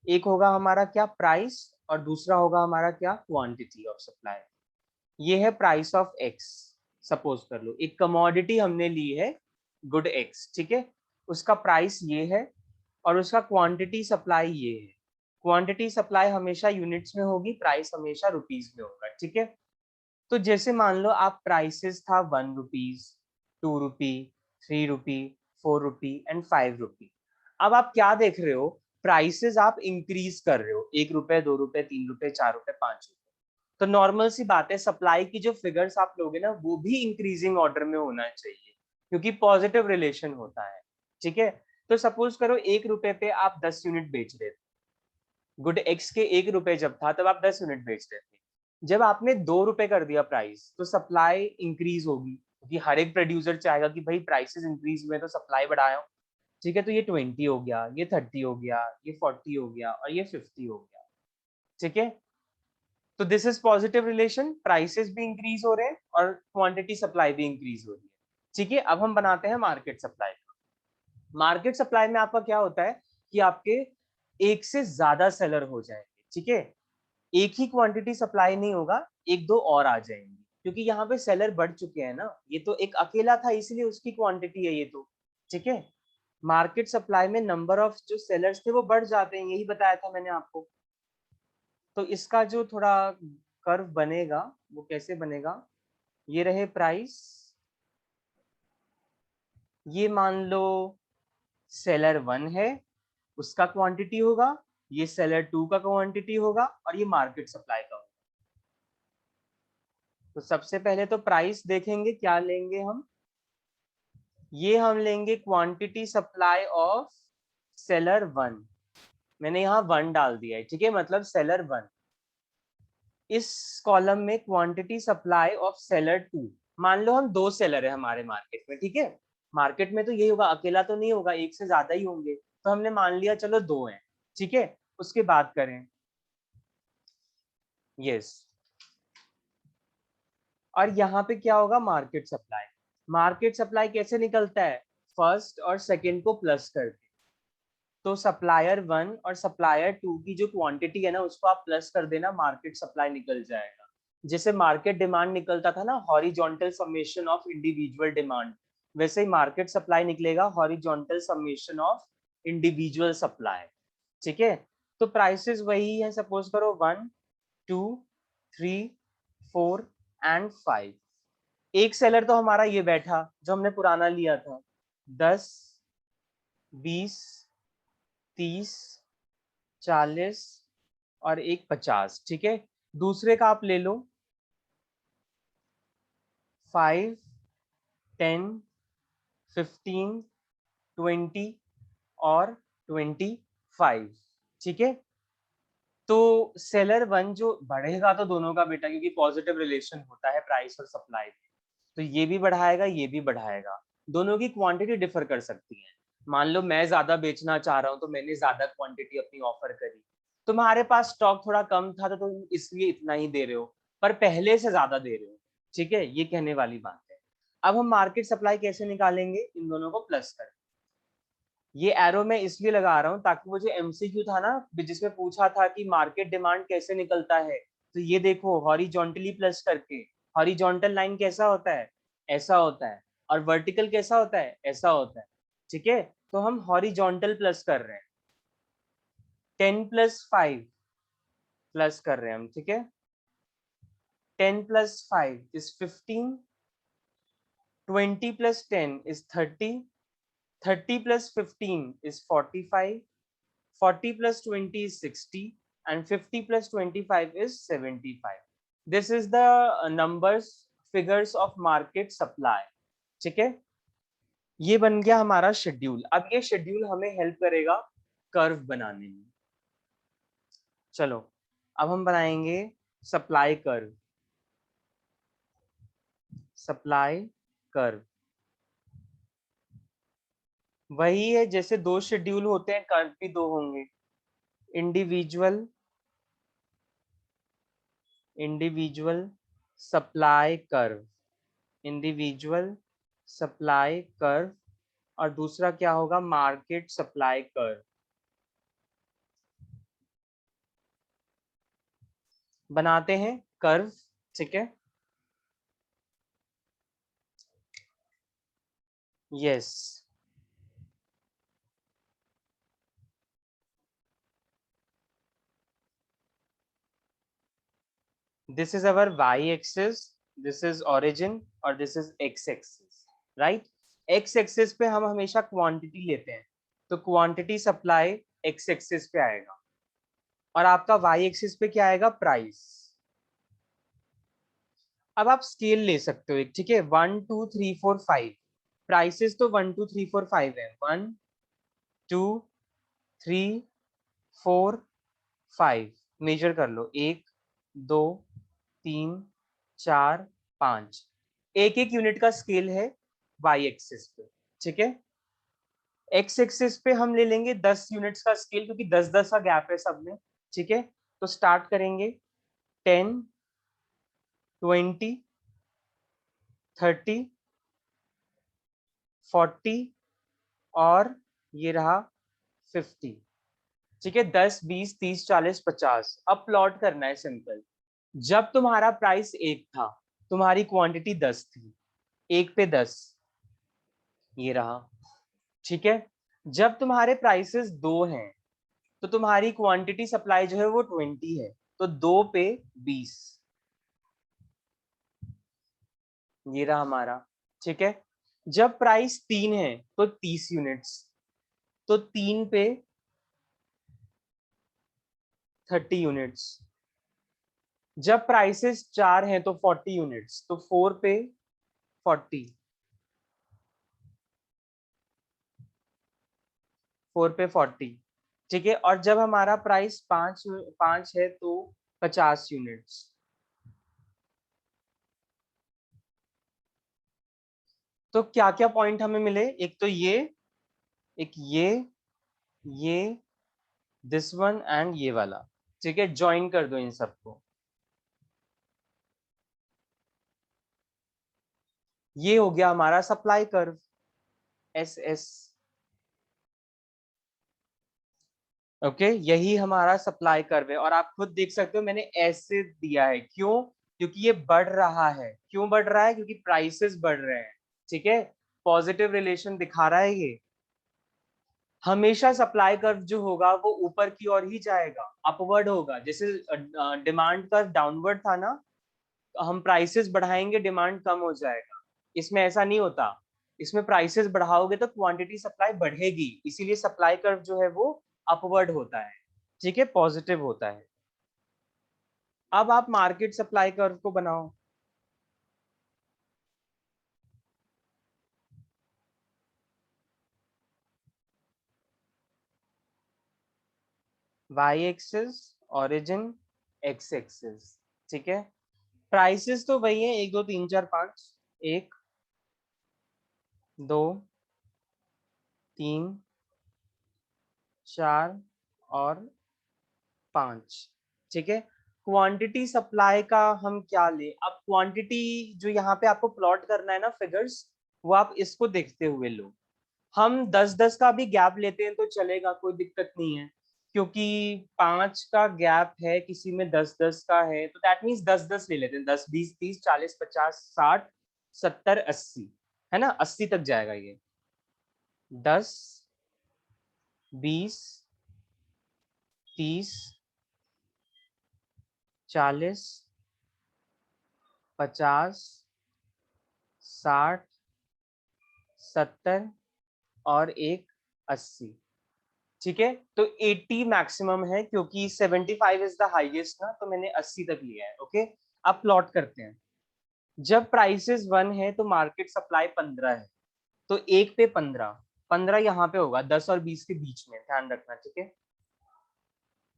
एक होगा हमारा क्या, प्राइस, और दूसरा होगा हमारा क्या, क्वांटिटी ऑफ सप्लाई। ये है प्राइस ऑफ एक्स, सपोज कर लो एक कमोडिटी हमने ली है, गुड एक्स, ठीक है, उसका प्राइस ये है और उसका क्वांटिटी सप्लाई ये है। क्वांटिटी सप्लाई हमेशा यूनिट्स में होगी, प्राइस हमेशा रुपीज में होगा, ठीक है। तो जैसे मान लो आप प्राइसेस था 1 रुपीज, 2 रुपी, 3 रुपी, ₹4 एंड ₹5। अब आप क्या देख रहे हो, प्राइसेस आप इंक्रीज कर रहे हो, ₹1, ₹2, ₹3, ₹4, ₹5। तो नॉर्मल सी बात है, सप्लाई की जो फिगर्स आप लोगे ना वो भी इंक्रीजिंग ऑर्डर में होना चाहिए, क्योंकि पॉजिटिव रिलेशन होता है। ठीक है, तो सपोज करो ₹1 पे आप 10 यूनिट बेच रहे थे, गुड एक्स के ₹1 जब था तब आप 10 यूनिट बेच रहे थे। जब आपने ₹2 कर दिया प्राइस, तो सप्लाई इंक्रीज होगी, क्योंकि हर एक प्रोड्यूसर चाहेगा कि भाई प्राइसेस इंक्रीज हुए तो सप्लाई बढ़ाओ। ठीक है, तो ये 20 हो गया, ये 30 हो गया, ये 40 हो गया और ये 50 हो गया। ठीक है, तो this is positive relation, prices भी इंक्रीज हो रहे हैं और क्वांटिटी सप्लाई भी इंक्रीज हो रही है। ठीक है, अब हम बनाते हैं मार्केट सप्लाई। मार्केट सप्लाई में आपका क्या होता है कि आपके एक से ज्यादा सेलर हो जाएंगे। ठीक है, एक ही क्वांटिटी सप्लाई नहीं होगा, एक दो और आ जाएंगे, क्योंकि यहाँ पे सेलर बढ़ चुके हैं ना, ये तो एक अकेला था इसलिए उसकी क्वांटिटी है ये तो। ठीक है, मार्केट सप्लाई में नंबर ऑफ जो सेलर्स थे वो बढ़ जाते हैं, यही बताया था मैंने आपको। तो इसका जो थोड़ा कर्व बनेगा वो कैसे बनेगा, ये रहे प्राइस, ये मान लो सेलर 1 है, उसका क्वांटिटी होगा, ये सेलर 2 का क्वांटिटी होगा और ये मार्केट सप्लाई का होगा। तो सबसे पहले तो प्राइस देखेंगे, क्या लेंगे हम, ये हम लेंगे क्वांटिटी सप्लाई ऑफ सेलर 1। मैंने यहाँ 1 डाल दिया है। ठीक है, मतलब सेलर 1। इस कॉलम में क्वांटिटी सप्लाई ऑफ सेलर 2। मान लो हम 2 सेलर है हमारे मार्केट में। ठीक है, मार्केट में तो यही होगा, अकेला तो नहीं होगा, एक से ज्यादा ही होंगे, तो हमने मान लिया चलो 2 हैं। ठीक है, उसके बाद करें, यस, और यहाँ पे क्या होगा, मार्केट सप्लाई। मार्केट सप्लाई कैसे निकलता है, फर्स्ट और सेकंड को प्लस करके। तो सप्लायर 1 और सप्लायर 2 की जो क्वांटिटी है ना उसको आप प्लस कर देना, मार्केट सप्लाई निकल जाएगा। जैसे मार्केट डिमांड निकलता था ना, horizontal summation of individual demand, वैसे ही मार्केट सप्लाई निकलेगा, horizontal summation of individual supply. ठीक है, तो प्राइसेस वही है, सपोज करो 1, 2, 3, 4 एंड 5। एक सेलर तो हमारा ये बैठा जो हमने पुराना लिया था, 10, 20, 30, 40 और एक 50। ठीक है, दूसरे का आप ले लो 5, 10, 15, 20 और 25। ठीक है, तो सेलर 1 जो बढ़ेगा तो दोनों का बेटा, क्योंकि पॉजिटिव रिलेशन होता है प्राइस और सप्लाई में, तो ये भी बढ़ाएगा ये भी बढ़ाएगा। दोनों की क्वांटिटी डिफर कर सकती है। मान लो मैं ज्यादा बेचना चाह रहा हूँ तो मैंने ज्यादा क्वांटिटी अपनी ऑफर करी, तुम्हारे पास स्टॉक थोड़ा कम था तो तुम इसलिए इतना ही दे रहे हो, पर पहले से ज्यादा दे रहे हो। ठीक है, ये कहने वाली बात है। अब हम मार्केट सप्लाई कैसे निकालेंगे, इन दोनों को प्लस कर। ये एरो मैं इसलिए लगा रहा हूँ ताकि वो जो एमसीक्यू था ना जिसमें पूछा था कि मार्केट डिमांड कैसे निकलता है, तो ये देखो हॉरिजॉन्टली प्लस करके, हॉरिजॉन्टल लाइन कैसा होता है, ऐसा होता है, और वर्टिकल कैसा होता है, ऐसा होता है। ठीक है, तो हम हॉरिजॉन्टल प्लस कर रहे हैं, 10+5 प्लस कर रहे हैं हम। ठीक है, 10+5 is 15, 20+10 is 30, 30+15 is 45, 40+20 is 60, and 50+25 is 75. This is the numbers figures of market supply. ठीक है, ये बन गया हमारा शेड्यूल। अब ये शेड्यूल हमें हेल्प करेगा कर्व बनाने में। चलो अब हम बनाएंगे सप्लाई कर्व। सप्लाई कर्व वही है, जैसे 2 शेड्यूल होते हैं कर्व भी 2 होंगे। Individual individual supply curve, individual supply curve, और दूसरा क्या होगा, मार्केट सप्लाई कर्व। बनाते हैं कर्व। ठीक है, yes, this is our y axis, this is origin और this is x axis, right. X axis पे हम हमेशा क्वांटिटी लेते हैं, तो क्वांटिटी सप्लाई एक्स एक्सिस पे आएगा, और आपका वाई एक्सिस पे क्या आएगा, प्राइस। अब आप स्केल ले सकते हो एक, ठीक है, 1 2 3 4 5, प्राइसेस तो 1 2 3 4 5 है, 1 2 3 4 5, मेजर कर लो, 1 2 3 4 5, एक एक यूनिट का स्केल है वाई एक्सिस पे, ठीक है। एक्स एक्सिस पे हम ले लेंगे 10 यूनिट्स का स्केल, क्योंकि 10 10 का गैप है सब में, ठीक है। तो स्टार्ट करेंगे 10 20 30 40 और ये रहा 50, ठीक है, 10 20 30 40 50। अब प्लॉट करना है सिंपल। जब तुम्हारा प्राइस 1 था, तुम्हारी क्वांटिटी 10 थी, 1 पे 10, ये रहा, ठीक है। जब तुम्हारे प्राइसेस 2 हैं, तो तुम्हारी क्वांटिटी सप्लाई जो है वो 20 है, तो 2 पे 20, ये रहा हमारा, ठीक है। जब प्राइस 3 है तो 30 यूनिट्स, तो 3 पे 30 यूनिट्स। जब प्राइसेस 4 हैं तो 40 यूनिट्स, तो 4 पे 40, 4 पे 40, ठीक है। और जब हमारा प्राइस 5 है तो 50 यूनिट्स। तो क्या क्या पॉइंट हमें मिले, एक तो ये, एक ये दिस वन एंड ये वाला, ठीक है, ज्वाइन कर दो इन सबको। ये हो गया हमारा supply curve, S S, okay, यही हमारा सप्लाई कर्व है। और आप खुद देख सकते हो मैंने ऐसे दिया है, क्यों, क्योंकि ये बढ़ रहा है। क्यों बढ़ रहा है, क्योंकि प्राइसेस बढ़ रहे हैं, ठीक है, पॉजिटिव रिलेशन दिखा रहा है ये। हमेशा सप्लाई कर्व जो होगा वो ऊपर की ओर ही जाएगा, अपवर्ड होगा। जैसे डिमांड कर्व डाउनवर्ड था ना, हम प्राइसेस बढ़ाएंगे, डिमांड कम हो जाएगा। इसमें ऐसा नहीं होता, इसमें प्राइसेस बढ़ाओगे तो क्वांटिटी सप्लाई बढ़ेगी, इसीलिए सप्लाई कर्व जो है वो अपवर्ड होता है, ठीक है, पॉजिटिव होता है। अब आप मार्केट सप्लाई कर्व को बनाओ। Y axis, origin, X axis, ठीक है। प्राइसेस तो वही है, 1 2 3 4 5, 1 2 3 4 और 5, ठीक है। क्वांटिटी सप्लाई का हम क्या ले, अब क्वांटिटी जो यहाँ पे आपको प्लॉट करना है ना फिगर्स, वो आप इसको देखते हुए लो। हम 10 10 का भी गैप लेते हैं तो चलेगा, कोई दिक्कत नहीं है, क्योंकि 5 का गैप है, किसी में 10 10 का है, तो दैट मीन्स 10 10 ले लेते हैं, 10 20 30 40 50 60 70 80, है ना, 80 तक जाएगा ये, 10 20 30 40 50 60 70 और एक 80, ठीक है। तो 80 मैक्सिमम है, क्योंकि 75 इज द हाईएस्ट ना, तो मैंने 80 तक लिया है, ओके। अब प्लॉट करते हैं। जब प्राइसेस 1 है तो मार्केट सप्लाई 15 है, तो 1 पे 15, 15 यहाँ पे होगा, 10 और 20 के बीच में, ध्यान रखना, ठीक है,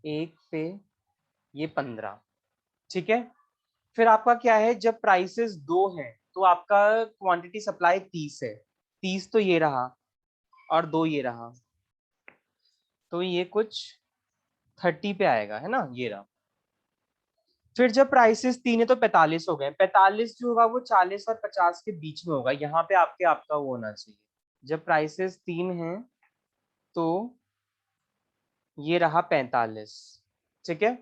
1 पे ये 15, ठीक है। फिर आपका क्या है, जब प्राइसेस 2 है तो आपका क्वांटिटी सप्लाई 30 है, 30 तो ये रहा और 2 ये रहा, तो ये कुछ 30 पे आएगा, है ना, ये रहा। फिर जब प्राइसेस 3 है तो 45 हो गए, 45 जो होगा वो 40 और 50 के बीच में होगा, यहाँ पे आपका वो होना चाहिए। जब प्राइसेस 3 है तो ये रहा 45, ठीक है।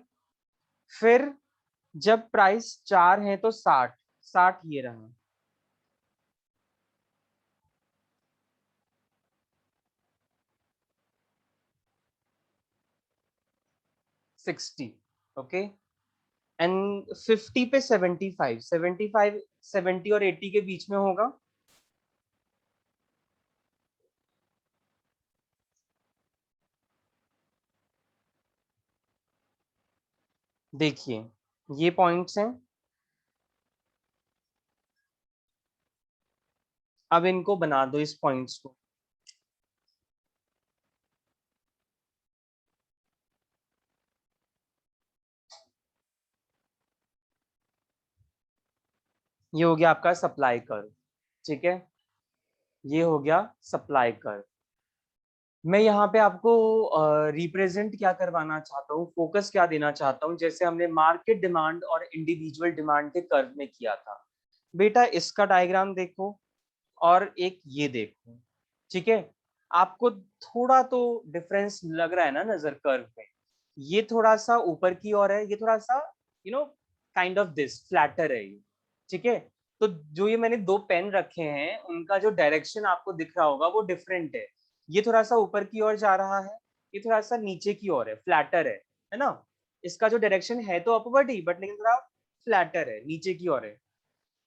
फिर जब प्राइस 4 है तो 60, 60 ये रहा, 60, ओके। एंड 50 पे 75, 75 70 और 80 के बीच में होगा, देखिए ये पॉइंट्स हैं, अब इनको बना दो इस पॉइंट्स को। ये हो गया आपका सप्लाई कर्व, ठीक है, ये हो गया सप्लाई कर्व। मैं यहाँ पे आपको रिप्रेजेंट क्या करवाना चाहता हूँ, फोकस क्या देना चाहता हूँ, जैसे हमने मार्केट डिमांड और इंडिविजुअल डिमांड के कर्व में किया था। बेटा इसका डायग्राम देखो और एक ये देखो, ठीक है, आपको थोड़ा तो डिफरेंस लग रहा है ना नजर कर्व में। ये थोड़ा सा ऊपर की ओर है, ये थोड़ा सा you know kind of this flatter है ये, ठीक है। तो जो ये मैंने दो पेन रखे हैं उनका जो डायरेक्शन आपको दिख रहा होगा वो डिफरेंट है। ये थोड़ा सा ऊपर की ओर जा रहा है, ये थोड़ा सा नीचे की ओर है, फ्लैटर है ना। इसका जो डायरेक्शन है तो अपवर्ड ही, बट लेकिन थोड़ा फ्लैटर है, नीचे की ओर है।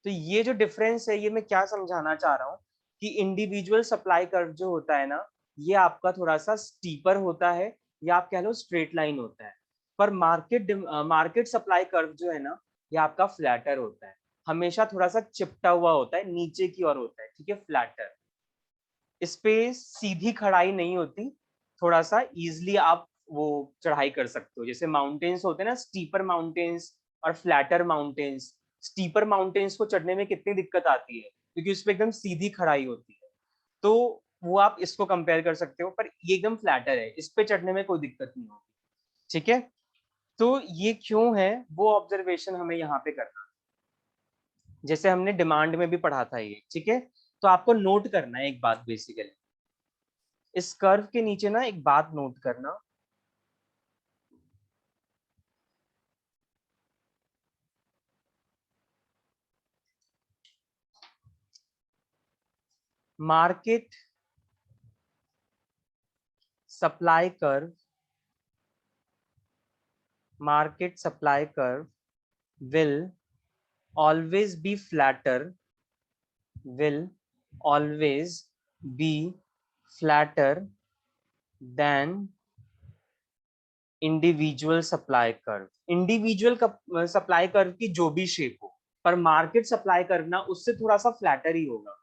तो ये जो डिफरेंस है ये मैं क्या समझाना चाह रहा हूँ कि इंडिविजुअल सप्लाई कर्व जो होता है ना, ये आपका थोड़ा सा स्टीपर होता है या आप कह लो स्ट्रेट लाइन होता है। पर मार्केट सप्लाई कर्व जो है ना, ये आपका फ्लैटर होता है, हमेशा थोड़ा सा चिपटा हुआ होता है, नीचे की ओर होता है, ठीक है, फ्लैटर। इस पे सीधी खड़ाई नहीं होती, थोड़ा सा इजिली आप वो चढ़ाई कर सकते हो। जैसे माउंटेन्स होते हैं ना, स्टीपर माउंटेन्स और फ्लैटर माउंटेन्स। स्टीपर माउंटेन्स को चढ़ने में कितनी दिक्कत आती है क्योंकि उस पर एकदम सीधी खड़ाई होती है। तो वो आप इसको कंपेयर कर सकते हो, पर ये एकदम फ्लैटर है, इस पे चढ़ने में कोई दिक्कत नहीं होगी, ठीक है। तो ये क्यों है वो ऑब्जर्वेशन हमें यहाँ पे करना है। जैसे हमने डिमांड में भी पढ़ा था ये, ठीक है। तो आपको नोट करना है एक बात बेसिकली, इस कर्व के नीचे ना एक बात नोट करना। Market supply curve, market supply curve will always be flatter, will always be flatter than individual supply curve। Individual supply curve की जो भी शेप हो, पर मार्केट सप्लाई कर्व ना उससे थोड़ा सा फ्लैटर ही होगा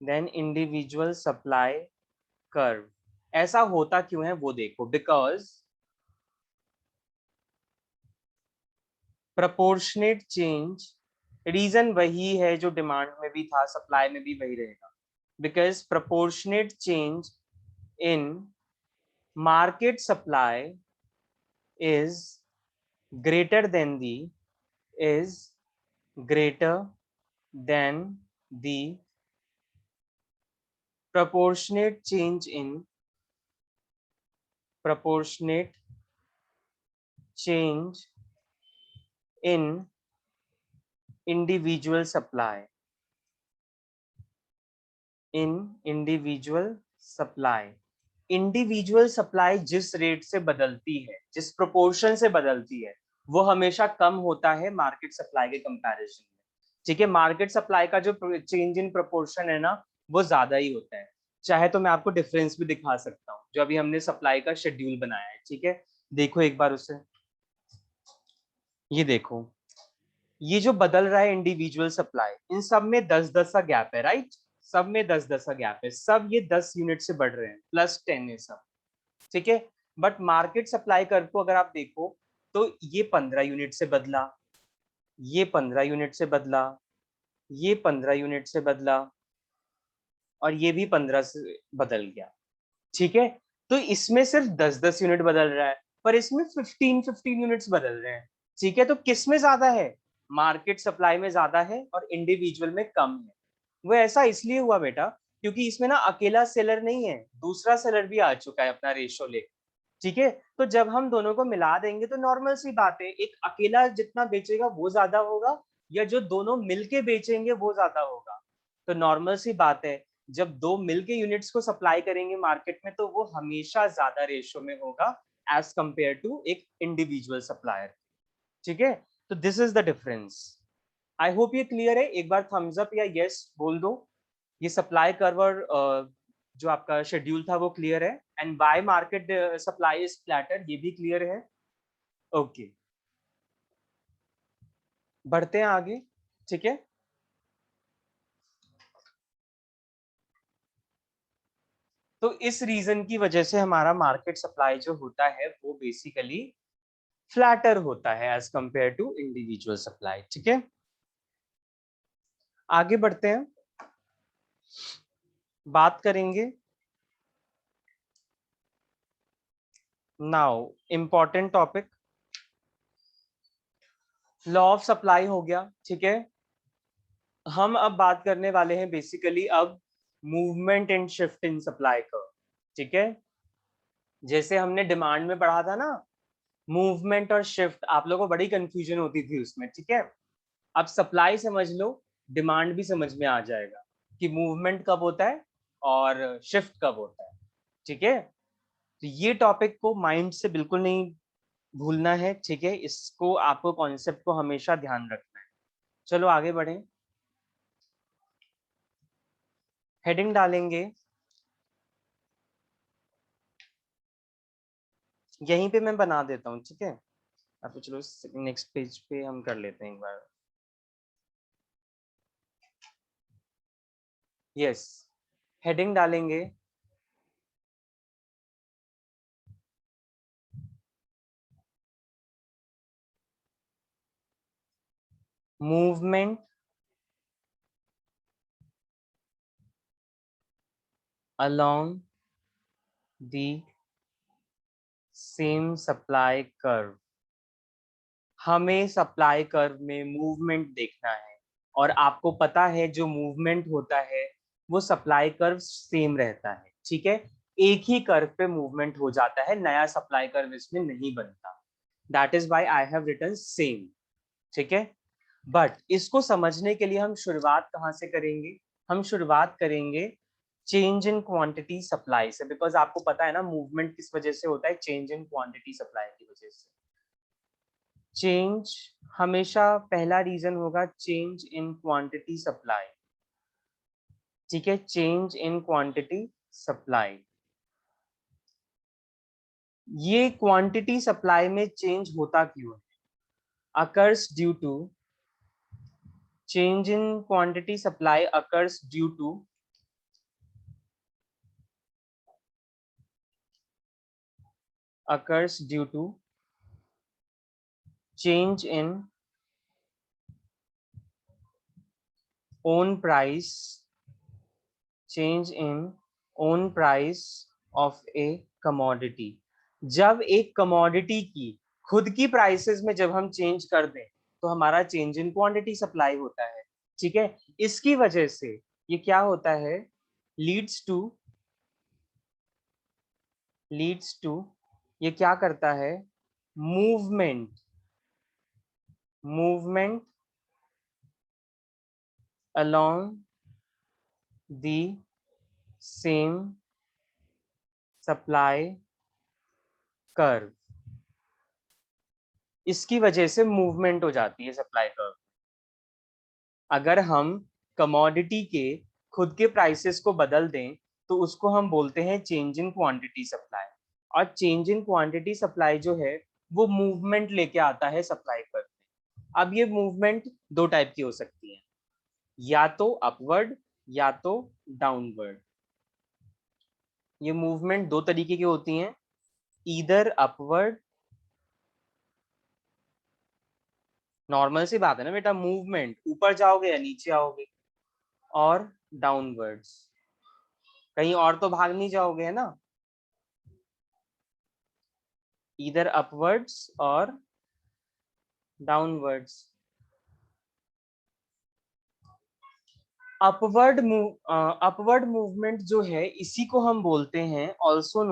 देन इंडिविजुअल सप्लाई कर्व। ऐसा होता क्यों है वो देखो, बिकॉज प्रोपोर्शनेट चेंज, रीजन वही है जो डिमांड में भी था, सप्लाई में भी वही रहेगा। Because proportionate change in market supply is greater than the is greater than the proportionate change in individual supply, in individual supply। Individual supply जिस रेट से बदलती है, जिस प्रोपोर्शन से बदलती है, वो हमेशा कम होता है मार्केट सप्लाई के कंपैरिजन में, ठीक है। मार्केट सप्लाई का जो चेंज इन प्रोपोर्शन है ना, वो ज्यादा ही होता है। चाहे तो मैं आपको डिफरेंस भी दिखा सकता हूँ, जो अभी हमने सप्लाई का शेड्यूल बनाया है, ठीक है। देखो एक बार उसे, ये देखो, ये जो बदल रहा है इंडिविजुअल सप्लाई, इन सब में 10-10 का गैप है, राइट। सब में 10-10 का गैप है, सब ये 10 यूनिट से बढ़ रहे हैं, +10 है सब, ठीक है। बट मार्केट सप्लाई कर्व को अगर आप देखो तो ये 15 यूनिट से बदला, ये 15 यूनिट से बदला, ये 15 यूनिट से बदला, और ये भी 15 से बदल गया, ठीक है। तो इसमें सिर्फ 10-10 यूनिट बदल रहा है, पर इसमें 15-15 यूनिट्स बदल रहे हैं, ठीक है। तो किस में ज्यादा है, मार्केट सप्लाई में ज्यादा है और इंडिविजुअल में कम है। वो ऐसा इसलिए हुआ बेटा क्योंकि इसमें ना अकेला सेलर नहीं है, दूसरा सेलर भी आ चुका है अपना रेशो ले, ठीक है। तो जब हम दोनों को मिला देंगे तो नॉर्मल सी बात है, एक अकेला जितना बेचेगा वो ज्यादा होगा, या जो दोनों मिलके बेचेंगे वो ज्यादा होगा। तो नॉर्मल सी बात है, जब दो मिलके यूनिट्स को सप्लाई करेंगे मार्केट में तो वो हमेशा ज्यादा रेशो में होगा एज कंपेयर टू एक इंडिविजुअल सप्लायर, ठीक है। तो this is the difference. I hope ये क्लियर है, एक बार थम्स अप या यस बोल दो। ये सप्लाई कर्व और जो आपका शेड्यूल था वो क्लियर है, and bye market supply is flatter, ये भी क्लियर है, ओके। बढ़ते हैं आगे, ठीक है। तो इस रीजन की वजह से हमारा मार्केट सप्लाई जो होता है वो बेसिकली फ्लैटर होता है as compare to individual supply, ठीक है। आगे बढ़ते हैं, बात करेंगे now important topic, law of supply हो गया, ठीक है। हम अब बात करने वाले हैं बेसिकली अब movement and shift in supply का, ठीक है। जैसे हमने डिमांड में पढ़ा था ना, मूवमेंट और शिफ्ट, आप लोगों को बड़ी कंफ्यूजन होती थी उसमें, ठीक है। अब सप्लाई समझ लो, डिमांड भी समझ में आ जाएगा कि मूवमेंट कब होता है और शिफ्ट कब होता है, ठीक है। तो ये टॉपिक को माइंड से बिल्कुल नहीं भूलना है, ठीक है। इसको आपको कॉन्सेप्ट को हमेशा ध्यान रखना है। चलो आगे बढ़ें, हेडिंग डालेंगे, यहीं पे मैं बना देता हूँ, ठीक है। अब चलो नेक्स्ट पेज पे हम कर लेते हैं एक बार। यस, हेडिंग डालेंगे movement along the same supply curve। हमें सप्लाई कर्व में मूवमेंट देखना है और आपको पता है जो मूवमेंट होता है वो सप्लाई कर्व सेम रहता है, ठीक है। एक ही कर्व पे मूवमेंट हो जाता है, नया सप्लाई कर्व इसमें नहीं बनता। That is why I have written same, ठीक है। बट इसको समझने के लिए हम शुरुआत कहाँ से करेंगे? हम शुरुआत करेंगे चेंज इन क्वांटिटी सप्लाई से, बिकॉज आपको पता है ना मूवमेंट किस वजह से होता है, चेंज इन क्वांटिटी सप्लाई की वजह से। चेंज हमेशा पहला रीजन होगा चेंज इन क्वांटिटी सप्लाई, ठीक है। चेंज इन क्वांटिटी सप्लाई, ये क्वांटिटी सप्लाई में चेंज होता क्यों है? Occurs due to, change in quantity supply occurs due to change in own price, change in own price of a commodity। जब एक commodity की खुद की प्राइसेस में जब हम चेंज कर दें तो हमारा चेंज इन क्वांटिटी सप्लाई होता है, ठीक है। इसकी वजह से ये क्या होता है, लीड्स टू, ये क्या करता है, movement along the same supply curve। इसकी वजह से मूवमेंट हो जाती है सप्लाई कर्व। अगर हम कमोडिटी के खुद के प्राइसेस को बदल दें तो उसको हम बोलते हैं चेंज इन क्वांटिटी सप्लाई। और चेंज इन क्वांटिटी सप्लाई जो है वो मूवमेंट लेके आता है सप्लाई कर्व में। अब ये मूवमेंट दो टाइप की हो सकती है, या तो अपवर्ड या तो डाउनवर्ड। ये मूवमेंट दो तरीके की होती हैं, ईदर अपवर्ड, नॉर्मल सी बात है ना बेटा, मूवमेंट ऊपर जाओगे या नीचे आओगे, और डाउनवर्ड्स, कहीं और तो भाग नहीं जाओगे, है ना। ईदर अपवर्ड्स और डाउनवर्ड्स। अपवर्ड मूवमेंट जो है इसी को हम बोलते हैं also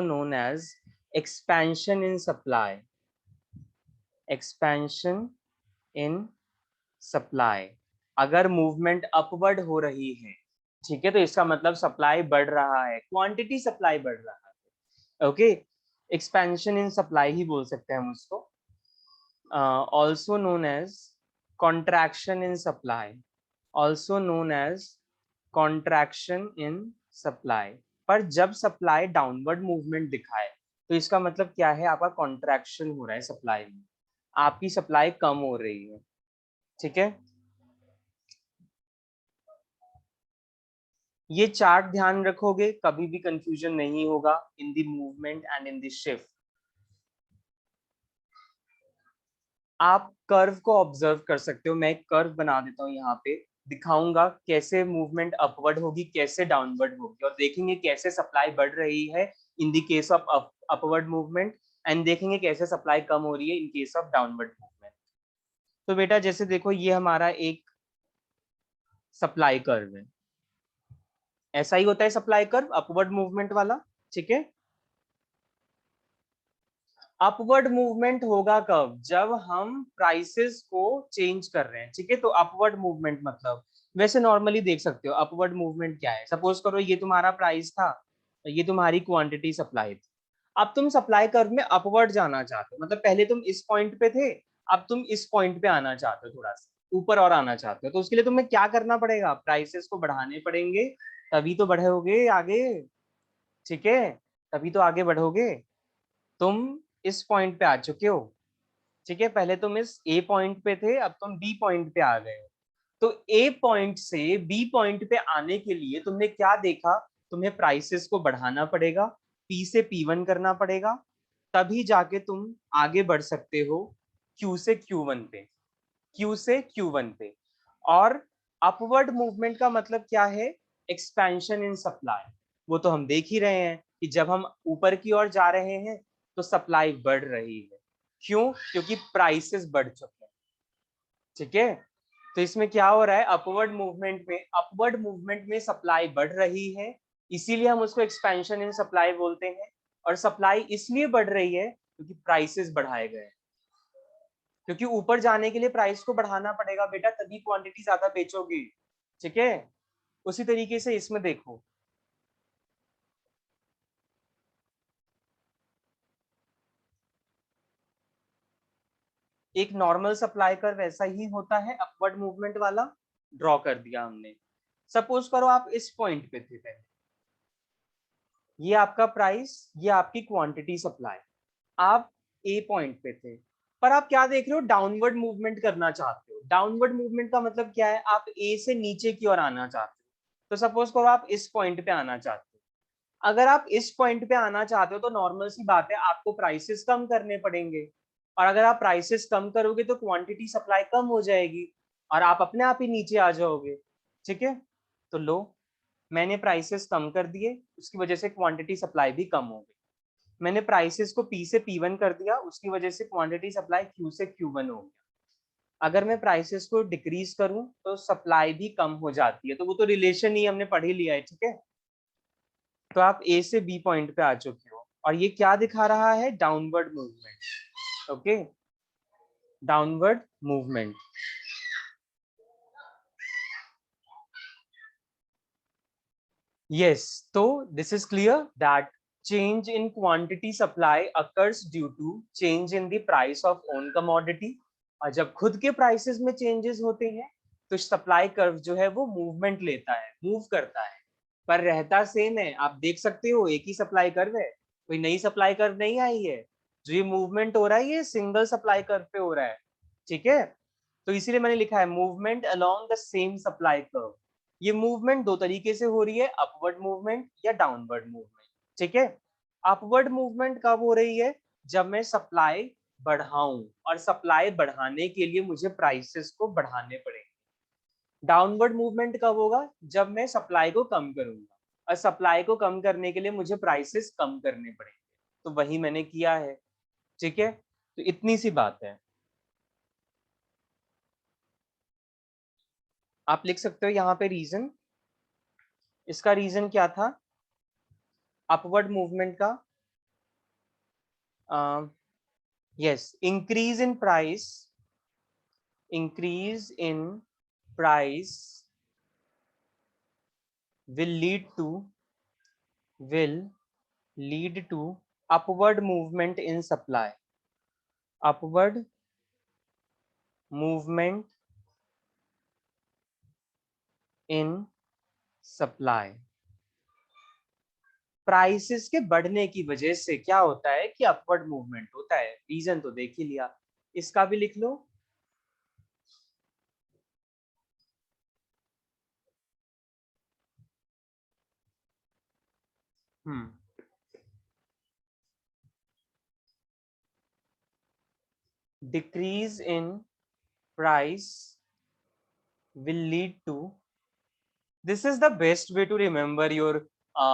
known as expansion in supply, expansion in supply. अगर मूवमेंट अपवर्ड हो रही है, ठीक है, तो इसका मतलब सप्लाई बढ़ रहा है, क्वांटिटी सप्लाई बढ़ रहा है, ओके। एक्सपेंशन इन सप्लाई ही बोल सकते हैं हम उसको। Also known as contraction in supply, also known as contraction in supply. पर जब सप्लाई डाउनवर्ड मूवमेंट दिखाए तो इसका मतलब क्या है, आपका कॉन्ट्रैक्शन हो रहा है सप्लाई में, आपकी सप्लाई कम हो रही है। ठीक है, ये चार्ट ध्यान रखोगे, कभी भी कंफ्यूजन नहीं होगा in the movement and in the shift. आप कर्व को ऑब्जर्व कर सकते हो, मैं एक कर्व बना देता हूँ यहाँ पे, दिखाऊंगा कैसे मूवमेंट अपवर्ड होगी, कैसे डाउनवर्ड होगी, और देखेंगे कैसे सप्लाई बढ़ रही है in the case of upward movement, and देखेंगे कैसे सप्लाई कम हो रही है in case of downward movement. तो बेटा जैसे देखो, ये हमारा एक सप्लाई कर्व है, ऐसा ही होता है सप्लाई कर्व अपवर्ड मूवमेंट वाला। ठीक है, अपवर्ड मूवमेंट होगा कब, जब हम प्राइसेस को चेंज कर रहे हैं। ठीक है, तो अपवर्ड मूवमेंट मतलब, वैसे नॉर्मली देख सकते हो अपवर्ड मूवमेंट क्या है। सपोज करो ये तुम्हारा प्राइस था, ये तुम्हारी क्वांटिटी सप्लाई थी, अब तुम सप्लाई कर्व में अपवर्ड जाना चाहते हो, मतलब पहले तुम इस पॉइंट पे थे, अब तुम इस पॉइंट पे आना चाहते हो, थोड़ा सा ऊपर और आना चाहते हो, तो उसके लिए तुम्हें क्या करना पड़ेगा, प्राइसेस को बढ़ाने पड़ेंगे, तभी तो बढ़ोगे आगे। ठीक है, तभी तो आगे बढ़ोगे। तुम इस पॉइंट पे आ चुके हो। ठीक है, पहले तुम इस ए पॉइंट पे थे, अब तुम बी पॉइंट पे आ गए हो। तो ए पॉइंट से बी पॉइंट पे आने के लिए तुमने क्या देखा, तुम्हें प्राइसेस को बढ़ाना पड़ेगा, पी से P1 करना पड़ेगा, तभी जाके तुम आगे बढ़ सकते हो क्यू से Q1 पे, क्यू से Q1 पे। और अपवर्ड मूवमेंट का मतलब क्या है, एक्सपेंशन इन सप्लाई। वो तो हम देख ही रहे हैं कि जब हम ऊपर की ओर जा रहे हैं तो सप्लाई बढ़ रही है। क्यों, क्योंकि प्राइसेस बढ़ चुके हैं। ठीक है, तो इसमें क्या हो रहा है, अपवर्ड मूवमेंट में सप्लाई बढ़ रही है, इसीलिए हम उसको एक्सपेंशन इन सप्लाई बोलते हैं। और सप्लाई इसलिए बढ़ रही है क्योंकि प्राइसेस बढ़ाए गए, क्योंकि ऊपर जाने के लिए प्राइस को बढ़ाना पड़ेगा बेटा, तभी क्वांटिटी ज्यादा बेचोगे। ठीक है, उसी तरीके से इसमें देखो, एक नॉर्मल सप्लाई कर वैसा ही होता है, अपवर्ड मूवमेंट वाला ड्रॉ कर दिया हमने। सपोज करो आप इस पॉइंट पे थे पहले, ये आपका प्राइस, ये आपकी क्वांटिटी सप्लाई, आप ए पॉइंट पे थे, पर आप क्या देख रहे हो, डाउनवर्ड मूवमेंट करना चाहते हो। डाउनवर्ड मूवमेंट का मतलब क्या है, आप ए से नीचे की ओर आना चाहते हो। तो सपोज करो आप इस पॉइंट पे आना चाहते हो, अगर आप इस पॉइंट पे आना चाहते हो तो नॉर्मल सी बात है, आपको प्राइसेस कम करने पड़ेंगे, और अगर आप प्राइसेस कम करोगे तो क्वांटिटी सप्लाई कम हो जाएगी, और आप अपने आप ही नीचे आ जाओगे। ठीक है, तो लो, मैंने प्राइसेस कम कर दिए, उसकी वजह से क्वांटिटी सप्लाई भी कम हो गई। मैंने प्राइसेस को पी से P1 कर दिया, उसकी वजह से क्वांटिटी सप्लाई क्यू से Q1 हो गया। अगर मैं प्राइसेस को डिक्रीज करूं तो सप्लाई भी कम हो जाती है, तो वो तो रिलेशन ही हमने पढ़ ही लिया है। ठीक है, तो आप ए से बी पॉइंट पे आ चुके हो, और ये क्या दिखा रहा है, downward movement. Okay, downward movement. Yes, तो this is clear that change in quantity supply occurs due to change in the price of own commodity। और जब खुद के प्राइसेस में चेंजेस होते हैं तो सप्लाई कर्व जो है वो मूवमेंट लेता है, मूव करता है, पर रहता सेम है। आप देख सकते हो एक ही सप्लाई कर्व है, कोई नई सप्लाई कर्व नहीं आई है। जो ये मूवमेंट हो रहा है ये सिंगल सप्लाई कर्व पे हो रहा है। ठीक है, तो इसीलिए मैंने लिखा है movement along the same supply curve. ये मूवमेंट दो तरीके से हो रही है, अपवर्ड मूवमेंट या डाउनवर्ड मूवमेंट। ठीक है, अपवर्ड मूवमेंट कब हो रही है, जब मैं सप्लाई बढ़ाऊं, और सप्लाई बढ़ाने के लिए मुझे प्राइसेस को बढ़ाने पड़ेंगे। डाउनवर्ड मूवमेंट कब होगा, जब मैं सप्लाई को कम करूंगा, और सप्लाई को कम करने के लिए मुझे प्राइसेस कम करने पड़ेंगे। तो वही मैंने किया है। ठीक है, तो इतनी सी बात है। आप लिख सकते हो यहाँ पे रीजन, इसका रीजन क्या था अपवर्ड मूवमेंट का, yes, increase in price will will lead to upward movement in supply, upward movement in supply। Prices के बढ़ने की वजह से क्या होता है कि अपवर्ड मूवमेंट होता है। रीजन तो देख ही लिया, इसका भी लिख लो। Decrease in price will lead to, this is the best way to remember your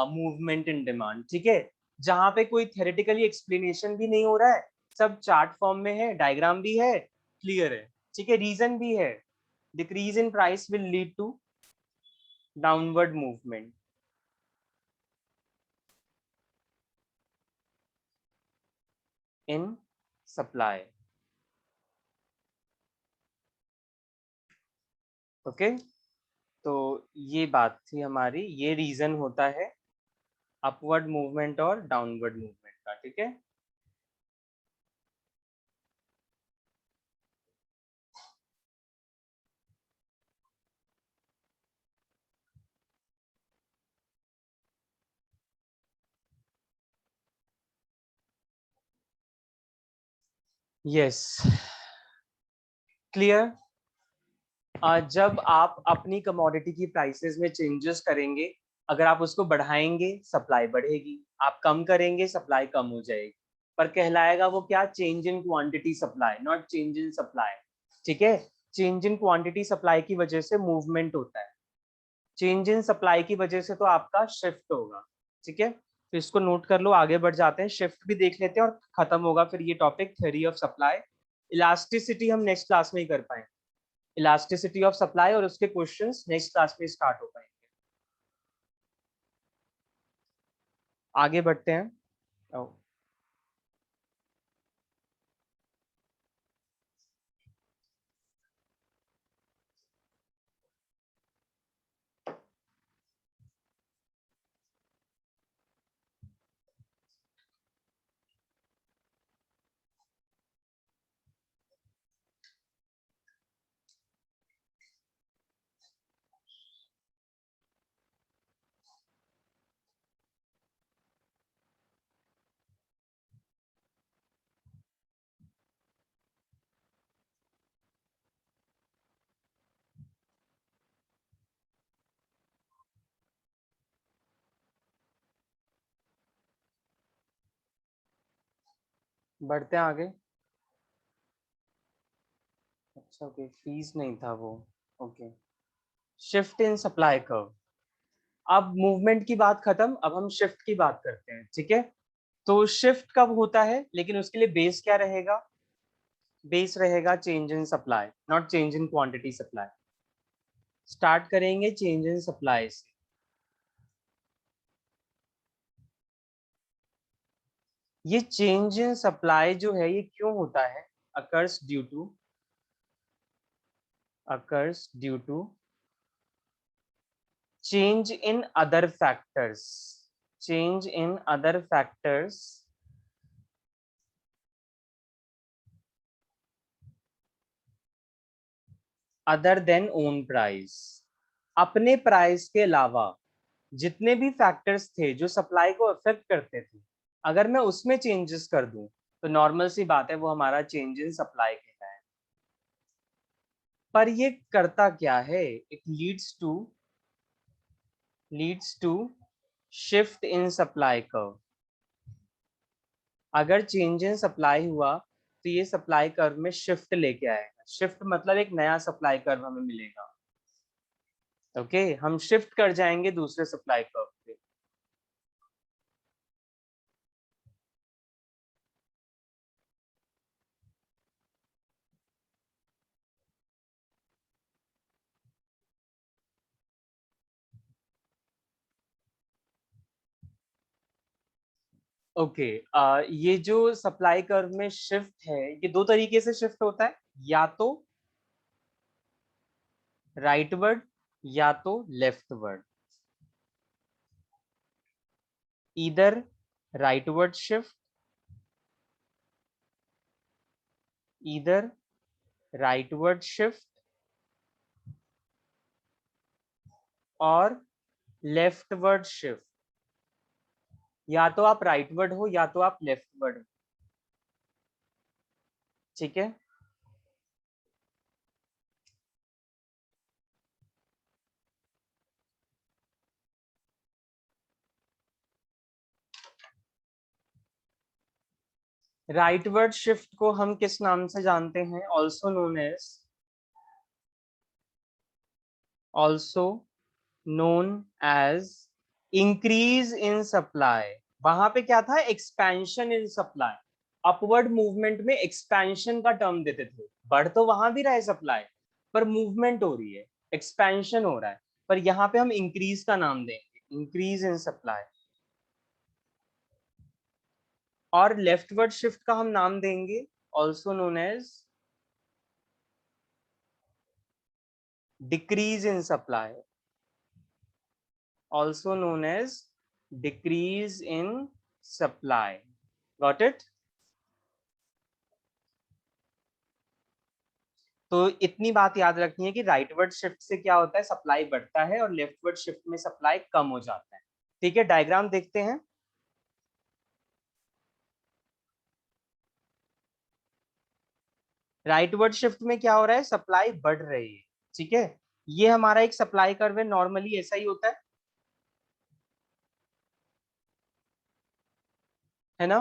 movement in demand। ठीक है, जहां पे कोई थेरेटिकली एक्सप्लेनेशन भी नहीं हो रहा है, सब चार्ट फॉर्म में है, डायग्राम भी है, क्लियर है, ठीक है, रीजन भी है। Decrease in price will lead to downward movement in supply. Okay, तो ये बात थी हमारी, ये रीजन होता है अपवर्ड मूवमेंट और डाउनवर्ड मूवमेंट का। ठीक है, यस, क्लियर। जब आप अपनी कमोडिटी की प्राइसेस में चेंजेस करेंगे, अगर आप उसको बढ़ाएंगे सप्लाई बढ़ेगी, आप कम करेंगे सप्लाई कम हो जाएगी, पर कहलाएगा वो क्या, change in quantity supply, not change in supply. ठीक है, चेंज इन क्वांटिटी सप्लाई की वजह से मूवमेंट होता है, चेंज इन सप्लाई की वजह से तो आपका शिफ्ट होगा। ठीक है, तो इसको नोट कर लो, आगे बढ़ जाते हैं, शिफ्ट भी देख लेते हैं और खत्म होगा फिर ये topic, theory of supply. Elasticity हम नेक्स्ट क्लास में ही कर पाएंगे, इलास्टिसिटी ऑफ सप्लाई, और उसके क्वेश्चंस नेक्स्ट क्लास में स्टार्ट हो पाएंगे। आगे बढ़ते हैं। ओ, बढ़ते हैं आगे। अच्छा, ओके, फीस नहीं था वो। Okay, shift in supply curve. अब मूवमेंट की बात खत्म, अब हम शिफ्ट की बात करते हैं। ठीक है, तो शिफ्ट कब होता है, लेकिन उसके लिए बेस क्या रहेगा, बेस रहेगा change in supply, not change in quantity supply. Start करेंगे चेंज इन सप्लाई से। ये चेंज इन सप्लाई जो है ये क्यों होता है, occurs due to, occurs due to change in other factors, change in other factors other than own price। अपने प्राइस के अलावा जितने भी फैक्टर्स थे जो सप्लाई को अफेक्ट करते थे, अगर मैं उसमें चेंजेस कर दूं तो नॉर्मल सी बात है वो हमारा चेंज इन सप्लाई कहलाए। पर ये करता क्या है, it leads to shift in supply curve. अगर चेंज इन सप्लाई हुआ तो ये सप्लाई कर्व में शिफ्ट लेके आएगा, शिफ्ट मतलब एक नया सप्लाई कर्व हमें मिलेगा। ओके, हम शिफ्ट कर जाएंगे दूसरे सप्लाई कर्व पे। ओके, ये जो सप्लाई कर्व में शिफ्ट है ये दो तरीके से शिफ्ट होता है, या तो राइटवर्ड या तो लेफ्टवर्ड। इधर राइटवर्ड शिफ्ट, इधर राइटवर्ड शिफ्ट और लेफ्टवर्ड शिफ्ट। या तो आप राइटवर्ड हो या तो आप लेफ्टवर्ड हो, ठीक है। राइटवर्ड शिफ्ट को हम किस नाम से जानते हैं? Also known as increase in supply. वहां पे क्या था? Expansion in supply. Upward movement में एक्सपेंशन का टर्म देते थे। बढ़ तो वहां भी रहा है सप्लाई, पर मूवमेंट हो रही है, एक्सपेंशन हो रहा है, पर यहाँ पे हम इंक्रीज का नाम देंगे, इंक्रीज इन सप्लाई। और लेफ्टवर्ड शिफ्ट का हम नाम देंगे also known as decrease in supply, also known as decrease in supply. Got it? तो इतनी बात याद रखनी है कि राइटवर्ड शिफ्ट से क्या होता है? सप्लाई बढ़ता है, और लेफ्टवर्ड शिफ्ट में सप्लाई कम हो जाता है। ठीक है, डायग्राम देखते हैं। राइटवर्ड शिफ्ट में क्या हो रहा है? सप्लाई बढ़ रही है, ठीक है। ये हमारा एक सप्लाई कर्व है, नॉर्मली ऐसा ही होता है ना।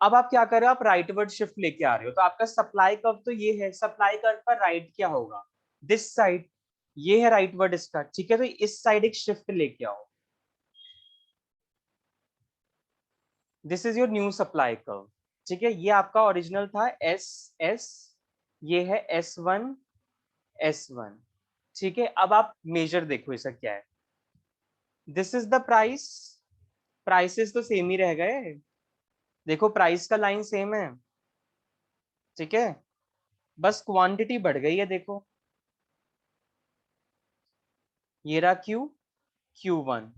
अब आप क्या कर रहे हो? आप राइटवर्ड शिफ्ट लेके आ रहे हो, तो आपका सप्लाई कर्व तो ये है। सप्लाई कर्व पर राइट क्या होगा? This side. ये है राइटवर्ड इसका, ठीक है। तो इस साइड एक शिफ्ट लेके आओ। This is your new supply curve, ठीक है। ये आपका ओरिजिनल था एस एस, ये है S1 ठीक है। अब आप मेजर देखो इसका क्या है। This is the price. Prices तो सेम ही रह गए, देखो प्राइस का लाइन सेम है, ठीक है। बस क्वांटिटी बढ़ गई है, देखो ये रहा Q1।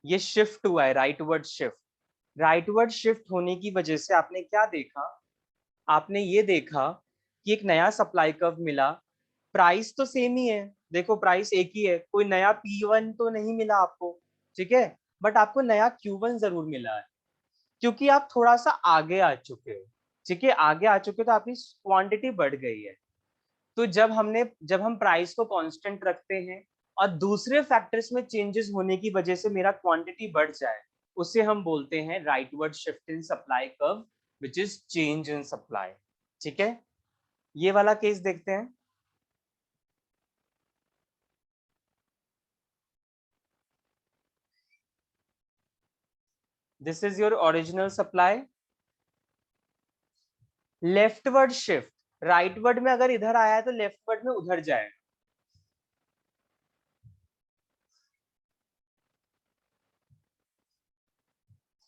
ये शिफ्ट हुआ है, राइटवर्ड शिफ्ट। राइटवर्ड शिफ्ट होने की वजह से आपने क्या देखा? आपने ये देखा कि एक नया सप्लाई कर्व मिला। प्राइस तो सेम ही है, देखो प्राइस एक ही है, कोई नया P1 तो नहीं मिला आपको, ठीक है। बट आपको नया Q1 जरूर मिला है, क्योंकि आप थोड़ा सा आगे आ चुके हो, ठीक है। आगे आ चुके हो तो आपकी क्वांटिटी बढ़ गई है। तो जब हम प्राइस को कांस्टेंट रखते हैं और दूसरे फैक्टर्स में चेंजेस होने की वजह से मेरा क्वांटिटी बढ़ जाए, उसे हम बोलते हैं rightward shift in supply curve, which is change in supply, ठीक है। ये वाला केस देखते हैं। This is your original supply. Leftward shift, rightward में अगर इधर आया है तो लेफ्टवर्ड में उधर जाएगा,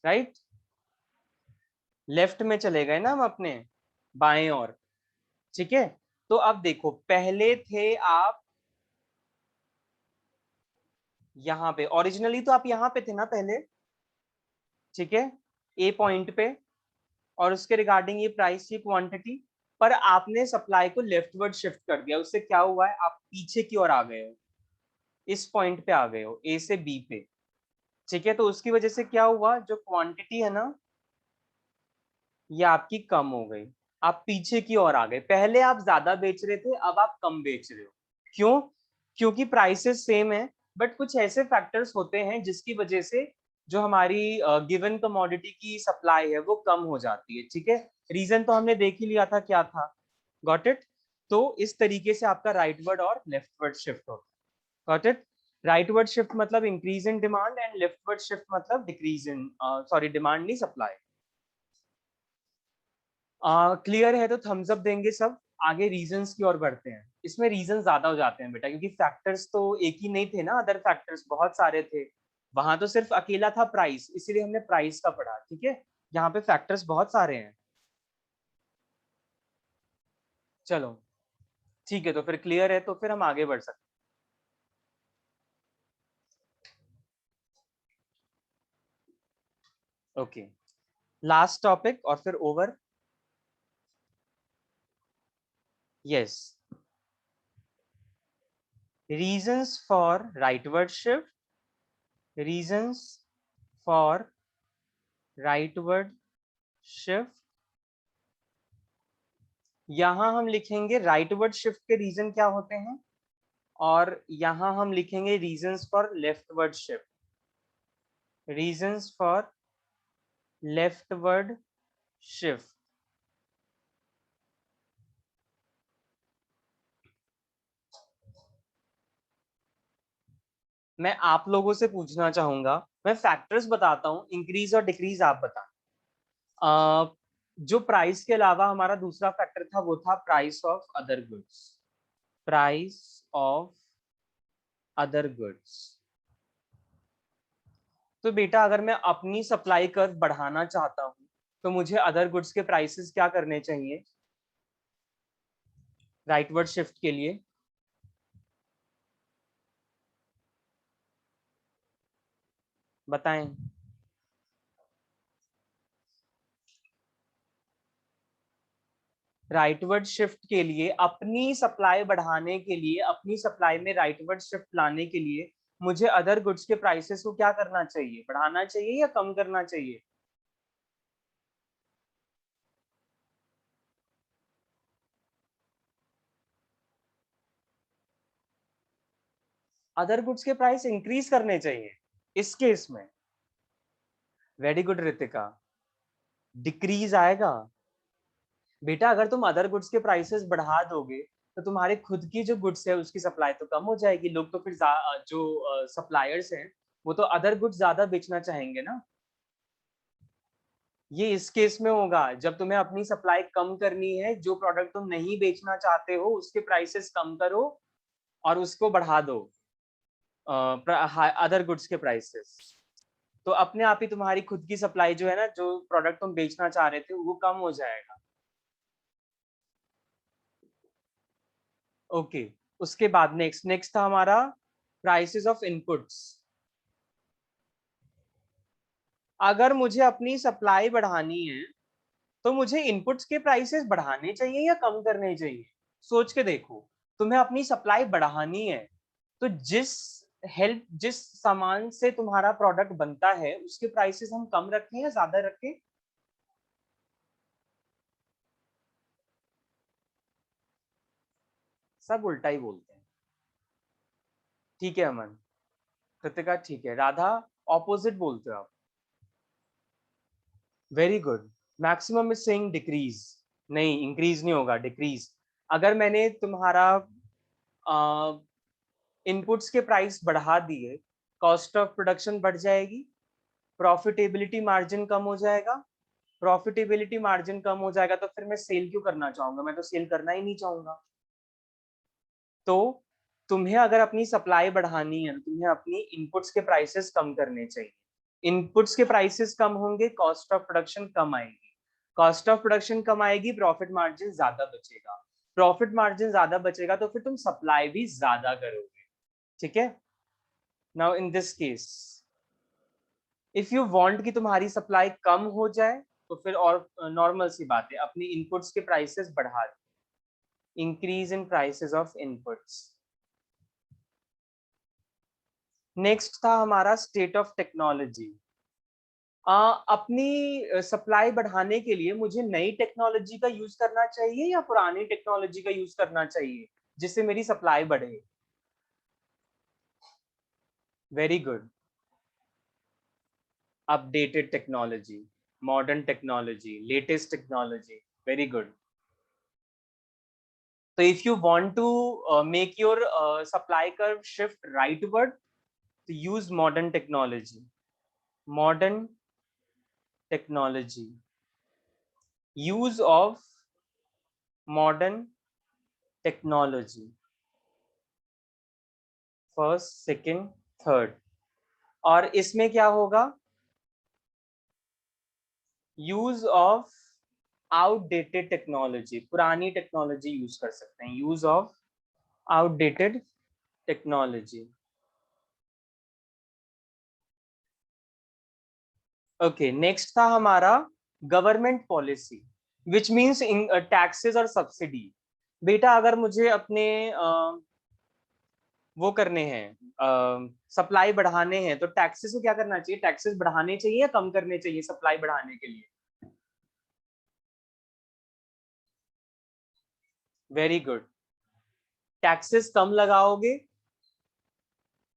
राइट। लेफ्ट में चले गए ना हम अपने बाएं और, ठीक है। तो अब देखो, पहले थे आप यहाँ पे, ओरिजिनली तो आप यहाँ पे थे ना पहले, ठीक है, ए पॉइंट पे, और उसके रिगार्डिंग ये प्राइस की क्वांटिटी। पर आपने सप्लाई को लेफ्टवर्ड शिफ्ट कर दिया, उससे क्या हुआ है? आप पीछे की ओर आ गए हो, इस पॉइंट पे आ गए हो, ए से बी पे, ठीक है। तो उसकी वजह से क्या हुआ? जो क्वांटिटी है ना, ये आपकी कम हो गई। आप पीछे की ओर आ गए, पहले आप ज्यादा बेच रहे थे, अब आप कम बेच रहे हो। क्यों? क्योंकि प्राइसेस सेम है, बट कुछ ऐसे फैक्टर्स होते हैं जिसकी वजह से जो हमारी गिवन कमोडिटी की सप्लाई है वो कम हो जाती है, ठीक है। रीजन तो हमने देख ही लिया था क्या था। Got it? तो इस तरीके से आपका राइटवर्ड और लेफ्टवर्ड शिफ्ट होता है। Got it? राइटवर्ड शिफ्ट मतलब increase in demand, and leftward shift मतलब डिक्रीज इन, सॉरी डिमांड नहीं, सप्लाई। क्लियर है तो थम्स अप देंगे सब। आगे रीजंस की ओर बढ़ते हैं। इसमें रीजन ज्यादा हो जाते हैं बेटा, क्योंकि फैक्टर्स तो एक ही नहीं थे ना, अदर फैक्टर्स बहुत सारे थे। वहां तो सिर्फ अकेला था प्राइस, इसीलिए हमने प्राइस का पढ़ा, ठीक है। यहाँ पे फैक्टर्स बहुत सारे हैं। चलो ठीक है, तो फिर क्लियर है तो फिर हम आगे बढ़ सकते हैं। ओके, लास्ट टॉपिक और फिर over. Yes, reasons for rightward shift, reasons for rightward shift, यहां हम लिखेंगे राइटवर्ड शिफ्ट के रीजन क्या होते हैं, और यहां हम लिखेंगे reasons for leftward shift, reasons for leftward shift. मैं आप लोगों से पूछना चाहूंगा, मैं फैक्टर्स बताता हूं, इंक्रीज और डिक्रीज आप बताएं। जो प्राइस के अलावा हमारा दूसरा फैक्टर था वो था price of other goods, price of other goods. तो बेटा अगर मैं अपनी सप्लाई कर्व बढ़ाना चाहता हूं तो मुझे अदर गुड्स के प्राइसेस क्या करने चाहिए राइटवर्ड शिफ्ट के लिए? बताएं। राइटवर्ड शिफ्ट के लिए, अपनी सप्लाई बढ़ाने के लिए, अपनी सप्लाई में राइटवर्ड शिफ्ट लाने के लिए मुझे अदर गुड्स के प्राइसेस को क्या करना चाहिए, बढ़ाना चाहिए या कम करना चाहिए? अदर गुड्स के प्राइस इंक्रीज करने चाहिए इस केस में। वेरी गुड रितिका, डिक्रीज आएगा। बेटा अगर तुम अदर गुड्स के प्राइसेस बढ़ा दोगे तो तुम्हारे खुद की जो गुड्स है उसकी सप्लाई तो कम हो जाएगी, लोग तो फिर जो सप्लायर्स हैं वो तो अदर गुड्स ज्यादा बेचना चाहेंगे ना। ये इस केस में होगा जब तुम्हें अपनी सप्लाई कम करनी है, जो प्रोडक्ट तुम नहीं बेचना चाहते हो उसके प्राइसेस कम करो और उसको बढ़ा दो अदर गुड्स के प्राइसेस, तो अपने आप ही तुम्हारी खुद की सप्लाई जो है ना, जो प्रोडक्ट तुम बेचना चाह रहे थे वो कम हो जाएगा। ओके, उसके बाद नेक्स्ट नेक्स्ट था हमारा प्राइसेस ऑफ इनपुट्स। अगर मुझे अपनी सप्लाई बढ़ानी है तो मुझे इनपुट्स के प्राइसेस बढ़ाने चाहिए या कम करने चाहिए? सोच के देखो, तुम्हें अपनी सप्लाई बढ़ानी है तो जिस सामान से तुम्हारा प्रोडक्ट बनता है उसके प्राइसेस हम कम रखें या ज्यादा रखें? सब उल्टा ही बोलते हैं। ठीक है अमन, कृतिका ठीक है, राधा ऑपोजिट बोलते हो आप। Very good, maximum is saying decrease, नहीं इंक्रीज नहीं होगा, डिक्रीज। अगर मैंने तुम्हारा इनपुट्स के प्राइस बढ़ा दिए, कॉस्ट ऑफ प्रोडक्शन बढ़ जाएगी, प्रॉफिटेबिलिटी मार्जिन कम हो जाएगा, प्रॉफिटेबिलिटी मार्जिन कम हो जाएगा तो फिर मैं सेल क्यों करना चाहूंगा, मैं तो सेल करना ही नहीं चाहूंगा। तो तुम्हें अगर अपनी सप्लाई बढ़ानी है तो तुम्हें अपनी इनपुट्स के प्राइसेस कम करने चाहिए, इनपुट्स के प्राइसेस कम होंगे, कॉस्ट ऑफ प्रोडक्शन कम आएगी, कॉस्ट ऑफ प्रोडक्शन कम आएगी, प्रॉफिट मार्जिन ज्यादा बचेगा, प्रॉफिट मार्जिन ज्यादा बचेगा तो फिर तुम सप्लाई भी ज्यादा करोगे। ठीक है, now in this case if you want कि तुम्हारी सप्लाई कम हो जाए तो फिर और नॉर्मल सी बात है, अपनी इनपुट्स के प्राइसेस बढ़ा दो, increase in prices of inputs. Next था हमारा स्टेट ऑफ टेक्नोलॉजी। अपनी सप्लाई बढ़ाने के लिए मुझे नई टेक्नोलॉजी का यूज करना चाहिए या पुरानी टेक्नोलॉजी का यूज करना चाहिए जिससे मेरी सप्लाई बढ़े? Very good, updated technology, modern technology, latest technology, very good. तो if you want to make your supply curve shift rightward तो use modern technology, modern technology, use of modern technology, first second third. और इसमें क्या होगा, use of outdated technology, पुरानी technology use कर सकते हैं, use of outdated technology. Okay, next था हमारा government policy which means taxes और सब्सिडी। बेटा अगर मुझे अपने वो करने हैं, सप्लाई बढ़ाने हैं, तो टैक्सेस को क्या करना चाहिए? टैक्सेस बढ़ाने चाहिए या कम करने चाहिए सप्लाई बढ़ाने के लिए? Very good. टैक्सेस कम लगाओगे,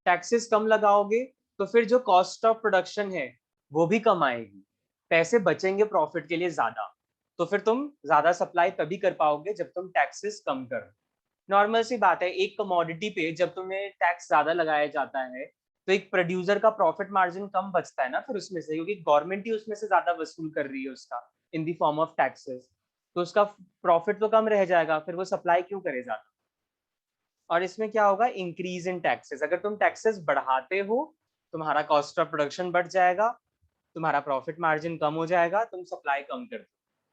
टैक्सेस कम लगाओगे तो फिर जो कॉस्ट ऑफ प्रोडक्शन है वो भी कम आएगी, पैसे बचेंगे प्रॉफिट के लिए ज्यादा, तो फिर तुम ज्यादा सप्लाई तभी कर पाओगे जब तुम टैक्सेस कम करो। नॉर्मल सी बात है, एक कमोडिटी पे जब तुम्हें टैक्स ज्यादा लगाया जाता है तो एक प्रोड्यूसर का प्रॉफिट मार्जिन कम बचता है ना फिर उसमें से, क्योंकि गवर्नमेंट ही उसमें से ज्यादा वसूल कर रही है उसका in the form of taxes, तो उसका प्रॉफिट तो कम रह जाएगा, फिर वो सप्लाई क्यों करे ज्यादा। और इसमें क्या होगा? Increase in taxes. अगर तुम टैक्सेस बढ़ाते हो तुम्हारा कॉस्ट ऑफ प्रोडक्शन बढ़ जाएगा, तुम्हारा प्रॉफिट मार्जिन कम हो जाएगा, तुम सप्लाई कम कर दो।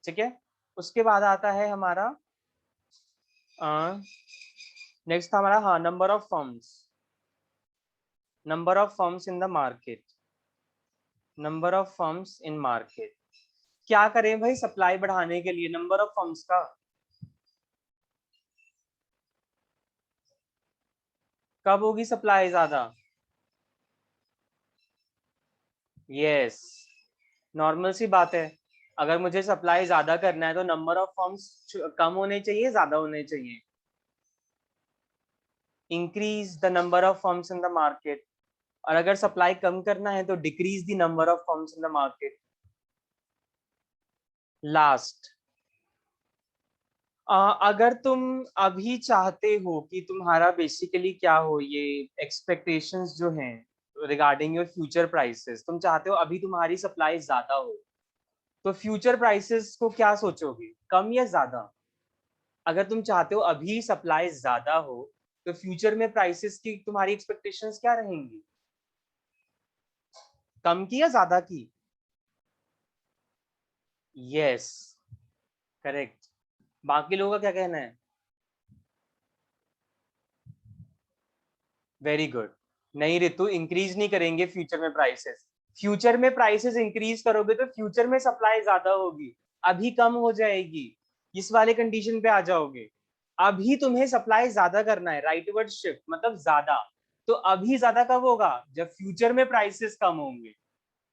ठीक है, उसके बाद आता है हमारा नेक्स्ट हमारा, हाँ, number of firms, number of firms in the market, number of firms in market. क्या करें भाई सप्लाई बढ़ाने के लिए नंबर ऑफ फर्म्स का? कब होगी सप्लाई ज्यादा? यस, नॉर्मल सी बात है, अगर मुझे सप्लाई ज्यादा करना है तो नंबर ऑफ फर्म्स कम होने चाहिए ज्यादा होने चाहिए? Increase the number of firms in the market. और अगर सप्लाई कम करना है तो decrease the number of firms in the market. Last, अगर तुम अभी चाहते हो कि तुम्हारा बेसिकली क्या हो, ये एक्सपेक्टेशंस जो हैं रिगार्डिंग योर फ्यूचर प्राइसेस, तुम चाहते हो अभी तुम्हारी सप्लाई ज्यादा हो, तो फ्यूचर प्राइसेस को क्या सोचोगे, कम या ज्यादा? अगर तुम चाहते हो अभी सप्लाई ज्यादा हो तो फ्यूचर में प्राइसेस की तुम्हारी एक्सपेक्टेशंस क्या रहेंगी, कम की या ज्यादा की? Yes, correct. बाकी लोगों का क्या कहना है? Very good. नहीं ऋतु, इंक्रीज नहीं करेंगे फ्यूचर में प्राइसेस। फ्यूचर में प्राइसेस इंक्रीज करोगे तो फ्यूचर में सप्लाई ज्यादा होगी, अभी कम हो जाएगी, इस वाले कंडीशन पे आ जाओगे। अभी तुम्हें सप्लाई ज्यादा करना है, राइटवर्ड शिफ्ट मतलब ज्यादा, तो अभी ज्यादा कब होगा? जब फ्यूचर में प्राइसेस कम होंगे,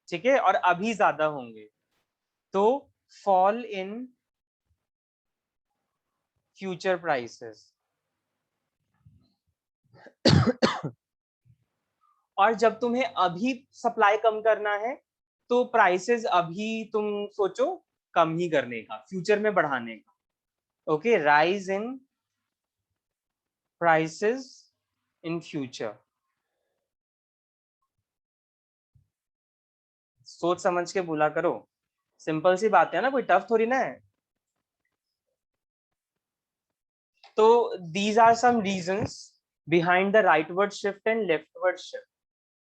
ठीक है, और अभी ज्यादा होंगे, तो फॉल इन फ्यूचर प्राइसेस। और जब तुम्हें अभी सप्लाई कम करना है तो प्राइसेस अभी तुम सोचो कम ही करने का, फ्यूचर में बढ़ाने का। Okay, rise in prices in future. सोच समझ के बोला करो, सिंपल सी बात है ना, कोई टफ थोड़ी ना है। तो these are some reasons behind the rightward shift and leftward shift.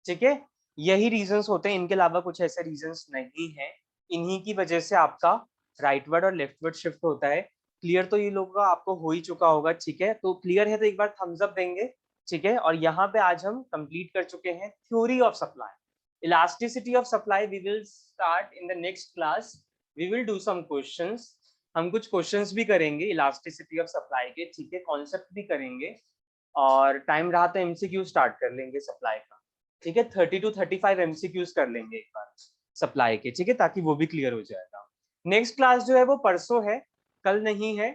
ठीक है, यही रीजंस होते हैं, इनके अलावा कुछ ऐसे रीजंस नहीं है, इन्हीं की वजह से आपका राइटवर्ड और लेफ्टवर्ड शिफ्ट होता है। क्लियर तो ये लोगों का आपको हो ही चुका होगा, ठीक है, तो क्लियर है तो एक बार थम्स अप देंगे। ठीक है, और यहाँ पे आज हम कंप्लीट कर चुके हैं theory of supply, elasticity of supply. We will start in the next class, we will do some questions, हम कुछ क्वेश्चंस भी करेंगे इलास्टिसिटी ऑफ सप्लाई के, ठीक है, कॉन्सेप्ट भी करेंगे, और टाइम रहा तो एमसीक्यू स्टार्ट कर लेंगे सप्लाई का। ठीक है, 30 to 35 एमसीक्यूज कर लेंगे एक बार सप्लाई के, ठीक है, ताकि वो भी क्लियर हो जाएगा। नेक्स्ट क्लास जो है वो परसों है, कल नहीं है,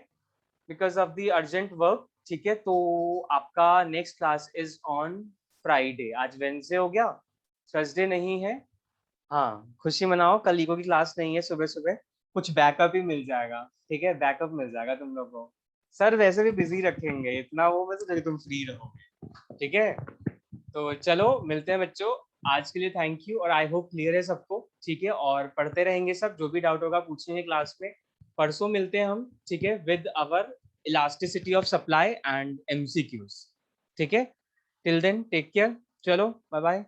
because of the urgent work. ठीक है, तो आपका next class is on Friday. आज वेडनेसडे हो गया, थर्सडे नहीं है। हाँ, खुशी मनाओ, कल ईको की क्लास नहीं है, सुबह सुबह कुछ बैकअप ही मिल जाएगा। ठीक है, बैकअप मिल जाएगा तुम लोग को, सर वैसे भी बिजी रखेंगे इतना, वो बस तुम फ्री रहोगे। ठीक है, तो चलो मिलते हैं बच्चों, आज के लिए थैंक यू, और आई होप क्लियर है सबको। ठीक है, और पढ़ते रहेंगे सब, जो भी डाउट होगा पूछेंगे क्लास में। परसों मिलते हैं हम, ठीक है, with our elasticity of supply and MCQs. ठीक है, टिल देन टेक केयर, चलो बाय बाय।